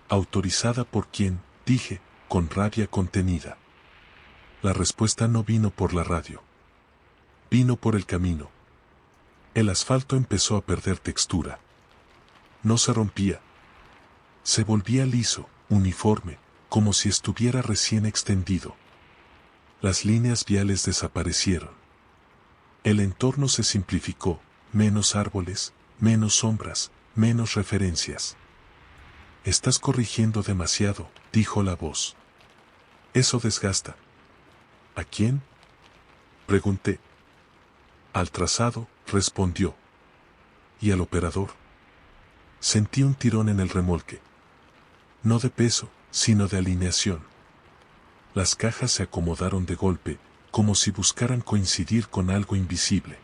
¿Autorizada por quién?, dije, con rabia contenida. La respuesta no vino por la radio. Vino por el camino. El asfalto empezó a perder textura. No se rompía. Se volvía liso, uniforme, como si estuviera recién extendido. Las líneas viales desaparecieron. El entorno se simplificó, menos árboles, menos sombras, menos referencias. Estás corrigiendo demasiado, dijo la voz. Eso desgasta. ¿A quién?, pregunté. Al trazado, respondió. ¿Y al operador? Sentí un tirón en el remolque. No de peso, sino de alineación. Las cajas se acomodaron de golpe, como si buscaran coincidir con algo invisible.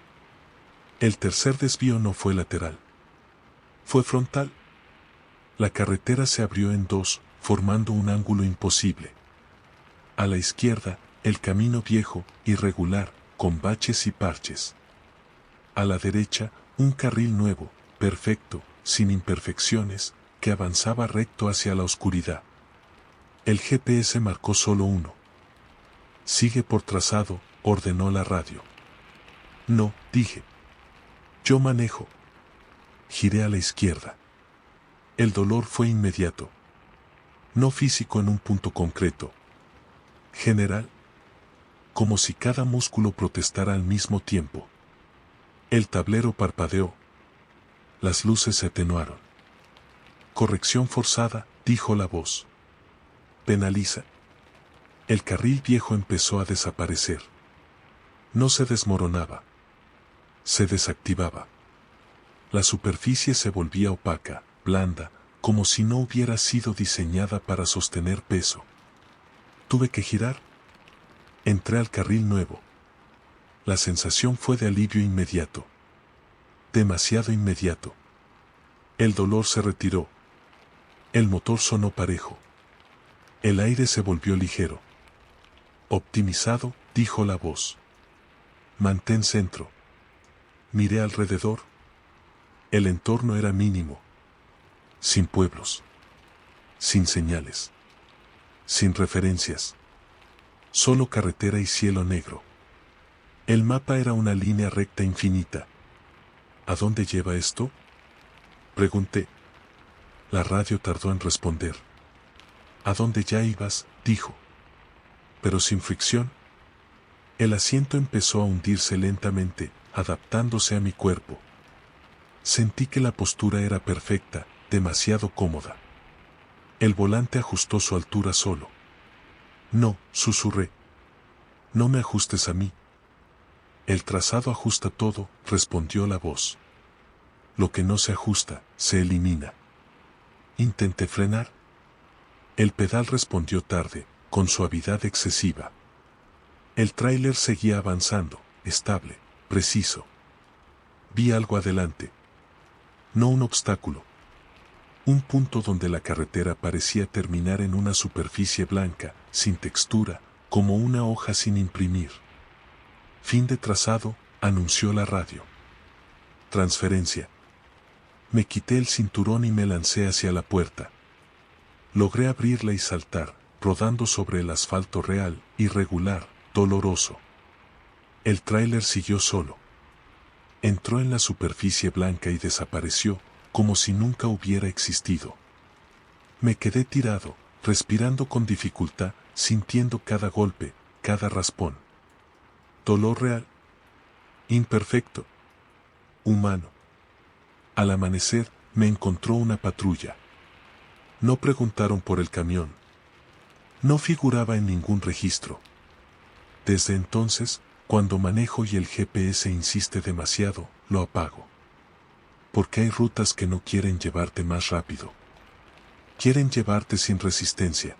El tercer desvío no fue lateral. Fue frontal. La carretera se abrió en dos, formando un ángulo imposible. A la izquierda, el camino viejo, irregular, con baches y parches. A la derecha, un carril nuevo, perfecto, sin imperfecciones, que avanzaba recto hacia la oscuridad. El GPS marcó solo uno. Sigue por trazado, ordenó la radio. No, dije. Yo manejo. Giré a la izquierda. El dolor fue inmediato. No físico en un punto concreto. General. Como si cada músculo protestara al mismo tiempo. El tablero parpadeó. Las luces se atenuaron. Corrección forzada, dijo la voz. Penaliza. El carril viejo empezó a desaparecer. No se desmoronaba. Se desactivaba. La superficie se volvía opaca, blanda, como si no hubiera sido diseñada para sostener peso. Tuve que girar. Entré al carril nuevo. La sensación fue de alivio inmediato. Demasiado inmediato. El dolor se retiró. El motor sonó parejo. El aire se volvió ligero. Optimizado, dijo la voz. Mantén centro. Miré alrededor. El entorno era mínimo. Sin pueblos. Sin señales. Sin referencias. Solo carretera y cielo negro. El mapa era una línea recta infinita. ¿A dónde lleva esto? Pregunté. La radio tardó en responder. ¿A dónde ya ibas?, dijo. Pero sin fricción. El asiento empezó a hundirse lentamente, adaptándose a mi cuerpo. Sentí que la postura era perfecta, demasiado cómoda. El volante ajustó su altura solo. No, susurré. No me ajustes a mí. El trazado ajusta todo, respondió la voz. Lo que no se ajusta, se elimina. Intenté frenar. El pedal respondió tarde, con suavidad excesiva. El tráiler seguía avanzando, estable, preciso. Vi algo adelante. No un obstáculo. Un punto donde la carretera parecía terminar en una superficie blanca, sin textura, como una hoja sin imprimir. Fin de trazado, anunció la radio. Transferencia. Me quité el cinturón y me lancé hacia la puerta. Logré abrirla y saltar, rodando sobre el asfalto real, irregular, doloroso. El tráiler siguió solo. Entró en la superficie blanca y desapareció, como si nunca hubiera existido. Me quedé tirado, respirando con dificultad, sintiendo cada golpe, cada raspón. Dolor real. Imperfecto. Humano. Al amanecer, me encontró una patrulla. No preguntaron por el camión. No figuraba en ningún registro. Desde entonces, cuando manejo y el GPS insiste demasiado, lo apago. Porque hay rutas que no quieren llevarte más rápido. Quieren llevarte sin resistencia.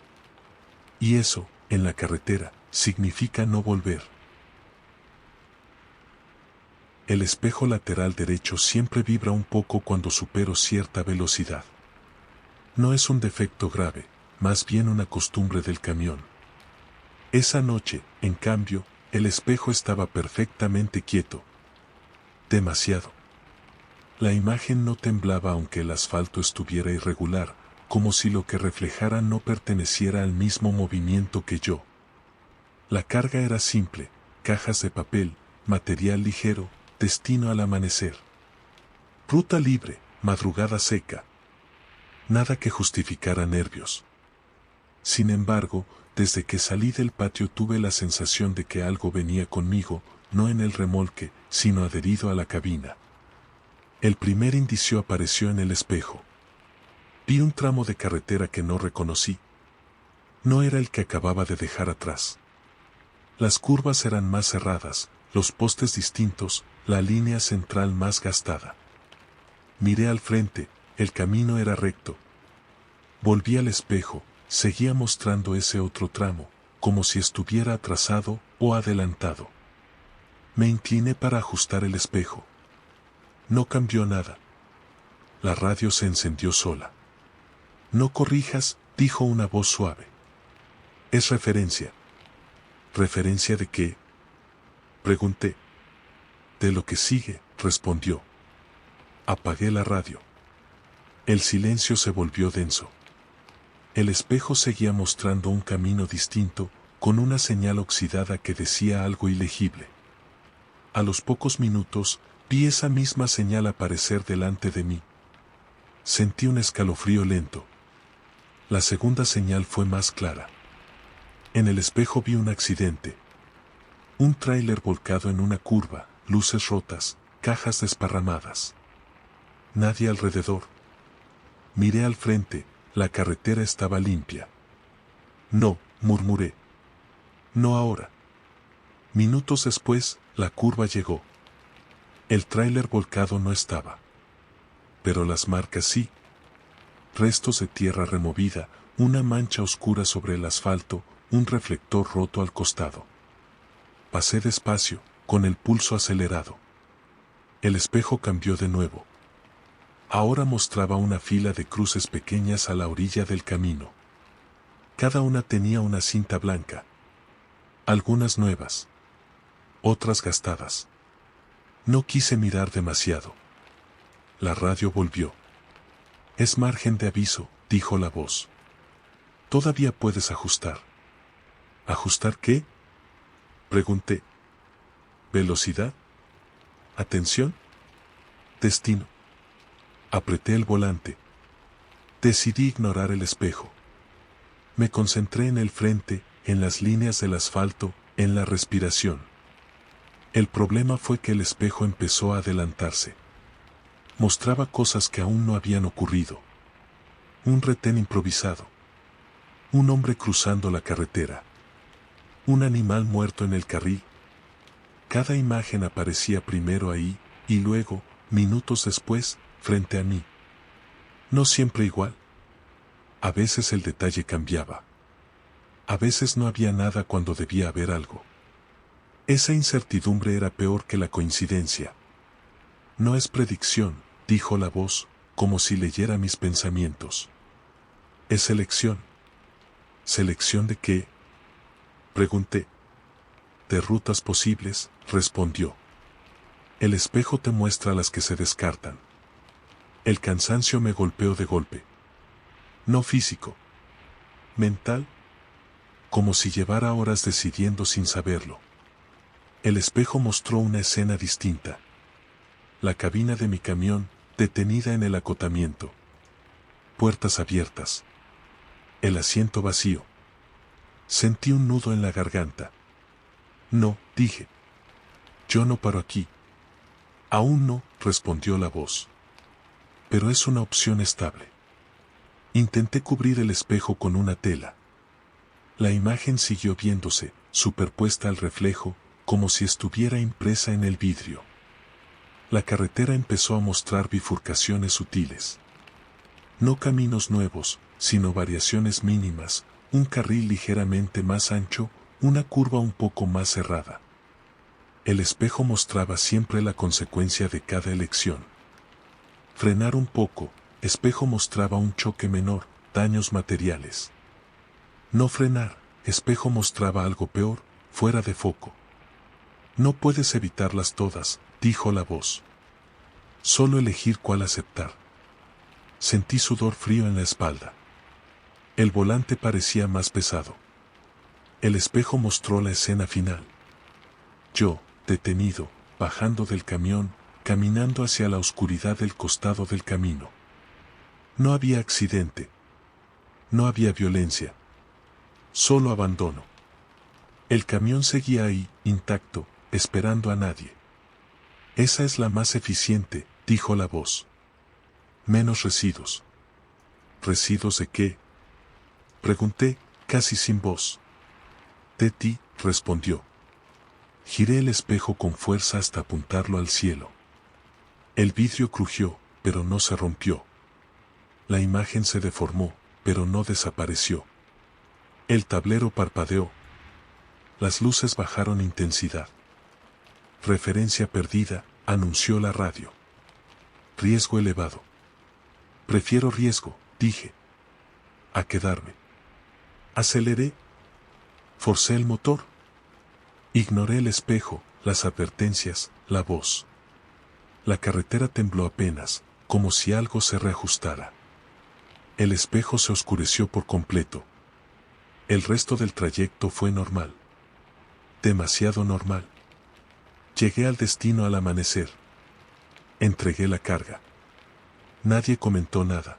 Y eso, en la carretera, significa no volver. El espejo lateral derecho siempre vibra un poco cuando supero cierta velocidad. No es un defecto grave, más bien una costumbre del camión. Esa noche, en cambio, el espejo estaba perfectamente quieto. Demasiado. La imagen no temblaba aunque el asfalto estuviera irregular, como si lo que reflejara no perteneciera al mismo movimiento que yo. La carga era simple, cajas de papel, material ligero, destino al amanecer. Ruta libre, madrugada seca. Nada que justificara nervios. Sin embargo, desde que salí del patio tuve la sensación de que algo venía conmigo, no en el remolque, sino adherido a la cabina. El primer indicio apareció en el espejo. Vi un tramo de carretera que no reconocí. No era el que acababa de dejar atrás. Las curvas eran más cerradas, los postes distintos, la línea central más gastada. Miré al frente, el camino era recto. Volví al espejo, seguía mostrando ese otro tramo, como si estuviera atrasado o adelantado. Me incliné para ajustar el espejo. No cambió nada. La radio se encendió sola. No corrijas, dijo una voz suave. Es referencia. ¿Referencia de qué? Pregunté. De lo que sigue, respondió. Apagué la radio. El silencio se volvió denso. El espejo seguía mostrando un camino distinto, con una señal oxidada que decía algo ilegible. A los pocos minutos, vi esa misma señal aparecer delante de mí. Sentí un escalofrío lento. La segunda señal fue más clara. En el espejo vi un accidente. Un tráiler volcado en una curva, luces rotas, cajas desparramadas. Nadie alrededor. Miré al frente, la carretera estaba limpia. No, murmuré. No ahora. Minutos después, la curva llegó. El tráiler volcado no estaba. Pero las marcas sí. Restos de tierra removida, una mancha oscura sobre el asfalto, un reflector roto al costado. Pasé despacio, con el pulso acelerado. El espejo cambió de nuevo. Ahora mostraba una fila de cruces pequeñas a la orilla del camino. Cada una tenía una cinta blanca. Algunas nuevas. Otras gastadas. No quise mirar demasiado. La radio volvió. Es margen de aviso, dijo la voz. Todavía puedes ajustar. ¿Ajustar qué? Pregunté. ¿Velocidad? ¿Atención? Destino. Apreté el volante. Decidí ignorar el espejo. Me concentré en el frente, en las líneas del asfalto, en la respiración. El problema fue que el espejo empezó a adelantarse. Mostraba cosas que aún no habían ocurrido. Un retén improvisado. Un hombre cruzando la carretera. Un animal muerto en el carril. Cada imagen aparecía primero ahí, y luego, minutos después, frente a mí. No siempre igual. A veces el detalle cambiaba. A veces no había nada cuando debía haber algo. Esa incertidumbre era peor que la coincidencia. No es predicción, dijo la voz, como si leyera mis pensamientos. Es selección. ¿Selección de qué? Pregunté. De rutas posibles, respondió. El espejo te muestra las que se descartan. El cansancio me golpeó de golpe. No físico. Mental. Como si llevara horas decidiendo sin saberlo. El espejo mostró una escena distinta. La cabina de mi camión, detenida en el acotamiento. Puertas abiertas. El asiento vacío. Sentí un nudo en la garganta. No, dije. Yo no paro aquí. Aún no, respondió la voz. Pero es una opción estable. Intenté cubrir el espejo con una tela. La imagen siguió viéndose, superpuesta al reflejo, como si estuviera impresa en el vidrio. La carretera empezó a mostrar bifurcaciones sutiles. No caminos nuevos, sino variaciones mínimas, un carril ligeramente más ancho, una curva un poco más cerrada. El espejo mostraba siempre la consecuencia de cada elección. Frenar un poco, espejo mostraba un choque menor, daños materiales. No frenar, espejo mostraba algo peor, fuera de foco. No puedes evitarlas todas, dijo la voz. Solo elegir cuál aceptar. Sentí sudor frío en la espalda. El volante parecía más pesado. El espejo mostró la escena final. Yo, detenido, bajando del camión, caminando hacia la oscuridad del costado del camino. No había accidente. No había violencia. Solo abandono. El camión seguía ahí, intacto, esperando a nadie. Esa es la más eficiente, dijo la voz. Menos residuos. ¿Residuos de qué? Pregunté, casi sin voz. De ti, respondió. Giré el espejo con fuerza hasta apuntarlo al cielo. El vidrio crujió, pero no se rompió. La imagen se deformó, pero no desapareció. El tablero parpadeó. Las luces bajaron intensidad. Referencia perdida, anunció la radio. Riesgo elevado. Prefiero riesgo, dije. A quedarme. Aceleré. Forcé el motor. Ignoré el espejo, las advertencias, la voz. La carretera tembló apenas, como si algo se reajustara. El espejo se oscureció por completo. El resto del trayecto fue normal. Demasiado normal. Llegué al destino al amanecer. Entregué la carga. Nadie comentó nada.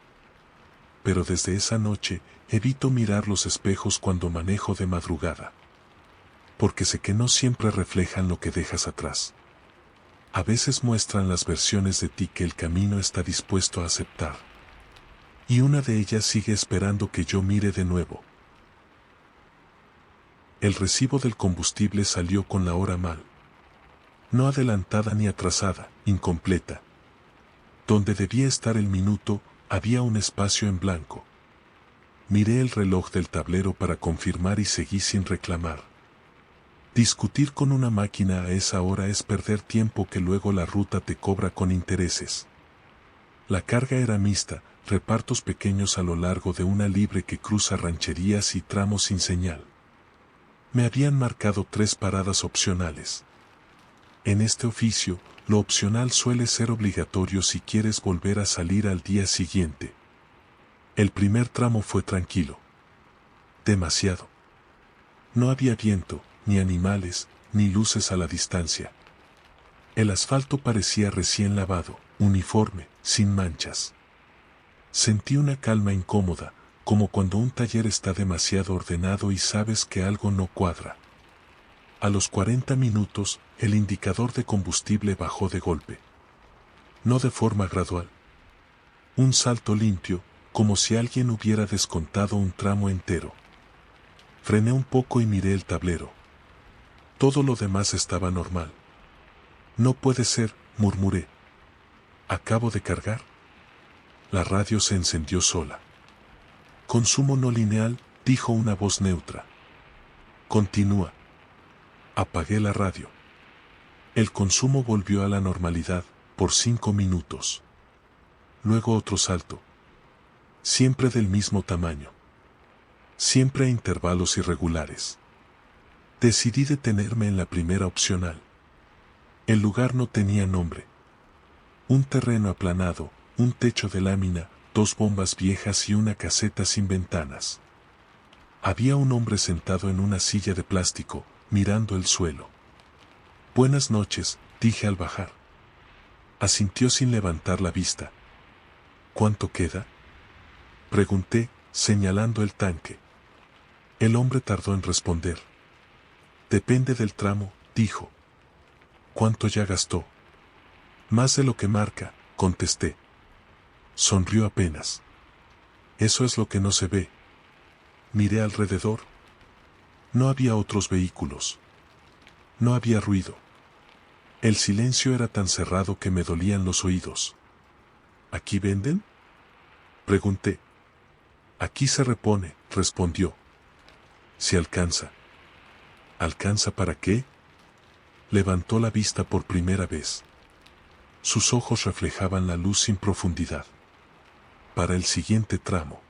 Pero desde esa noche, evito mirar los espejos cuando manejo de madrugada. Porque sé que no siempre reflejan lo que dejas atrás. A veces muestran las versiones de ti que el camino está dispuesto a aceptar. Y una de ellas sigue esperando que yo mire de nuevo. El recibo del combustible salió con la hora mal. No adelantada ni atrasada, incompleta. Donde debía estar el minuto, había un espacio en blanco. Miré el reloj del tablero para confirmar y seguí sin reclamar. Discutir con una máquina a esa hora es perder tiempo que luego la ruta te cobra con intereses. La carga era mixta, repartos pequeños a lo largo de una libre que cruza rancherías y tramos sin señal. Me habían marcado 3 paradas opcionales. En este oficio, lo opcional suele ser obligatorio si quieres volver a salir al día siguiente. El primer tramo fue tranquilo. Demasiado. No había viento, ni animales, ni luces a la distancia. El asfalto parecía recién lavado, uniforme, sin manchas. Sentí una calma incómoda, como cuando un taller está demasiado ordenado y sabes que algo no cuadra. A los 40 minutos, el indicador de combustible bajó de golpe. No de forma gradual. Un salto limpio, como si alguien hubiera descontado un tramo entero. Frené un poco y miré el tablero. Todo lo demás estaba normal. No puede ser, murmuré. ¿Acabo de cargar? La radio se encendió sola. Consumo no lineal, dijo una voz neutra. Continúa. Apagué la radio. El consumo volvió a la normalidad, por 5 minutos. Luego otro salto. Siempre del mismo tamaño. Siempre a intervalos irregulares. Decidí detenerme en la primera opcional. El lugar no tenía nombre. Un terreno aplanado, un techo de lámina, 2 bombas viejas y una caseta sin ventanas. Había un hombre sentado en una silla de plástico, mirando el suelo. Buenas noches, dije al bajar. Asintió sin levantar la vista. ¿Cuánto queda? Pregunté, señalando el tanque. El hombre tardó en responder. Depende del tramo, dijo. ¿Cuánto ya gastó? Más de lo que marca, contesté. Sonrió apenas. Eso es lo que no se ve. Miré alrededor. No había otros vehículos. No había ruido. El silencio era tan cerrado que me dolían los oídos. ¿Aquí venden? Pregunté. Aquí se repone, respondió. Si alcanza. ¿Alcanza para qué? Levantó la vista por primera vez. Sus ojos reflejaban la luz sin profundidad. Para el siguiente tramo.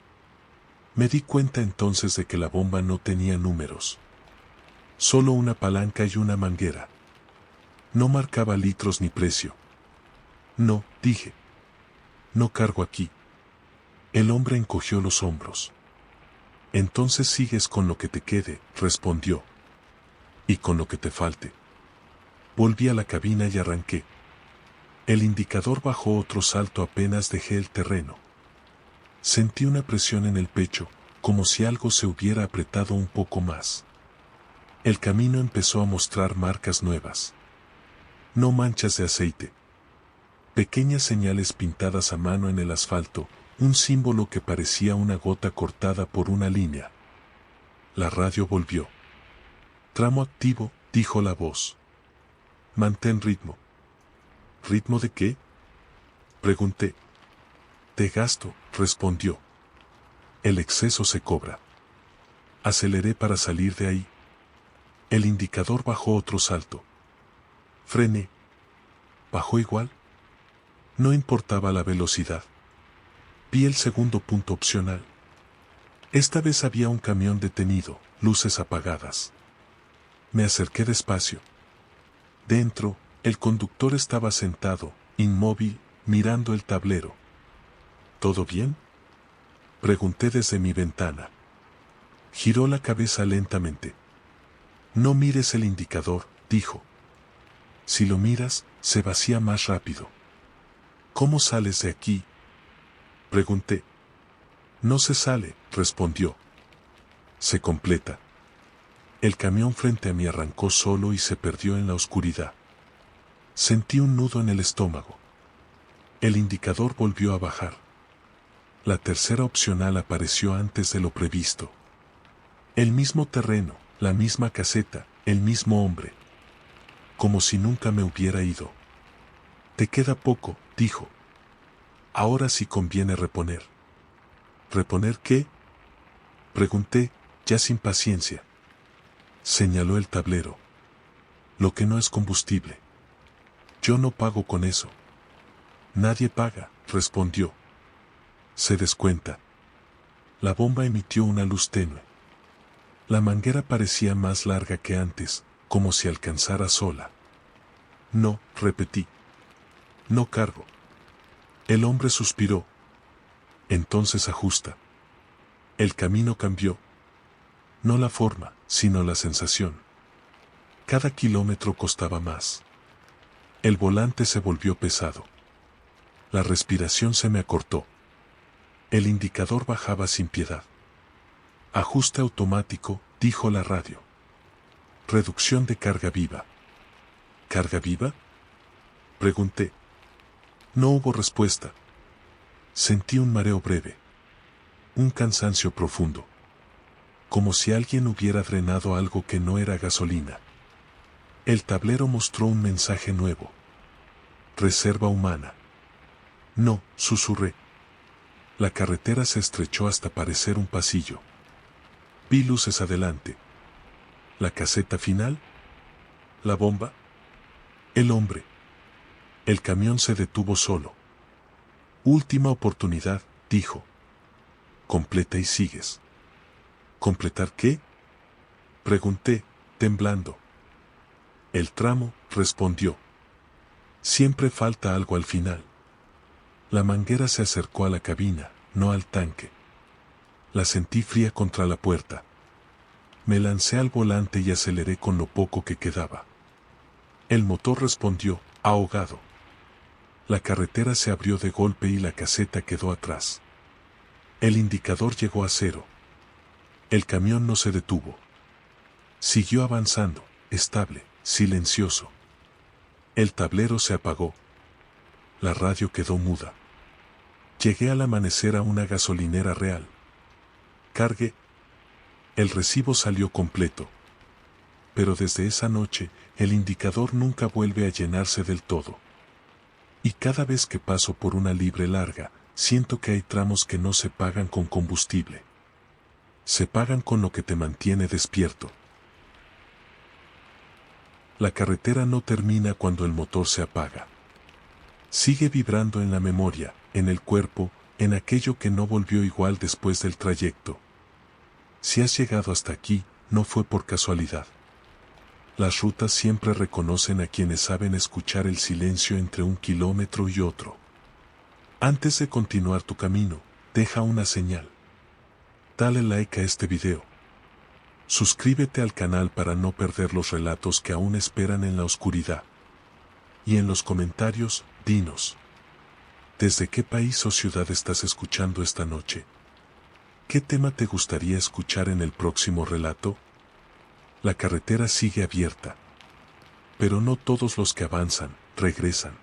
Me di cuenta entonces de que la bomba no tenía números. Solo una palanca y una manguera. No marcaba litros ni precio. No, dije. No cargo aquí. El hombre encogió los hombros. Entonces sigues con lo que te quede, respondió. Y con lo que te falte. Volví a la cabina y arranqué. El indicador bajó otro salto apenas dejé el terreno. Sentí una presión en el pecho, como si algo se hubiera apretado un poco más. El camino empezó a mostrar marcas nuevas. No manchas de aceite. Pequeñas señales pintadas a mano en el asfalto, un símbolo que parecía una gota cortada por una línea. La radio volvió. Tramo activo, dijo la voz. Mantén ritmo. ¿Ritmo de qué? Pregunté. De gasto, respondió. El exceso se cobra. Aceleré para salir de ahí. El indicador bajó otro salto. Frené. ¿Bajó igual? No importaba la velocidad. Vi el segundo punto opcional. Esta vez había un camión detenido, luces apagadas. Me acerqué despacio. Dentro, el conductor estaba sentado, inmóvil, mirando el tablero. ¿Todo bien?, pregunté desde mi ventana. Giró la cabeza lentamente. No mires el indicador, dijo. Si lo miras, se vacía más rápido. ¿Cómo sales de aquí?, pregunté. No se sale, respondió. Se completa. El camión frente a mí arrancó solo y se perdió en la oscuridad. Sentí un nudo en el estómago. El indicador volvió a bajar. La tercera opcional apareció antes de lo previsto. El mismo terreno, la misma caseta, el mismo hombre. Como si nunca me hubiera ido. Te queda poco, dijo. Ahora sí conviene reponer. ¿Reponer qué?, pregunté, ya sin paciencia. Señaló el tablero. Lo que no es combustible. Yo no pago con eso. Nadie paga, respondió. Se descuenta. La bomba emitió una luz tenue. La manguera parecía más larga que antes, como si alcanzara sola. No, repetí. No cargo. El hombre suspiró. Entonces ajusta. El camino cambió. No la forma, sino la sensación. Cada kilómetro costaba más. El volante se volvió pesado. La respiración se me acortó. El indicador bajaba sin piedad. Ajuste automático, dijo la radio. Reducción de carga viva. ¿Carga viva?, pregunté. No hubo respuesta. Sentí un mareo breve. Un cansancio profundo. Como si alguien hubiera drenado algo que no era gasolina. El tablero mostró un mensaje nuevo. Reserva humana. No, susurré. La carretera se estrechó hasta parecer un pasillo. Vi luces adelante. ¿La caseta final? ¿La bomba? El hombre. El camión se detuvo solo. Última oportunidad, dijo. Completa y sigues. ¿Completar qué?, pregunté, temblando. El tramo, respondió. Siempre falta algo al final. La manguera se acercó a la cabina, no al tanque. La sentí fría contra la puerta. Me lancé al volante y aceleré con lo poco que quedaba. El motor respondió, ahogado. La carretera se abrió de golpe y la caseta quedó atrás. El indicador llegó a cero. El camión no se detuvo. Siguió avanzando, estable, silencioso. El tablero se apagó. La radio quedó muda. Llegué al amanecer a una gasolinera real. Cargué. El recibo salió completo. Pero desde esa noche, el indicador nunca vuelve a llenarse del todo. Y cada vez que paso por una libre larga, siento que hay tramos que no se pagan con combustible. Se pagan con lo que te mantiene despierto. La carretera no termina cuando el motor se apaga. Sigue vibrando en la memoria, en el cuerpo, en aquello que no volvió igual después del trayecto. Si has llegado hasta aquí, no fue por casualidad. Las rutas siempre reconocen a quienes saben escuchar el silencio entre un kilómetro y otro. Antes de continuar tu camino, deja una señal. Dale like a este video. Suscríbete al canal para no perder los relatos que aún esperan en la oscuridad. Y en los comentarios, dinos. ¿Desde qué país o ciudad estás escuchando esta noche? ¿Qué tema te gustaría escuchar en el próximo relato? La carretera sigue abierta. Pero no todos los que avanzan, regresan.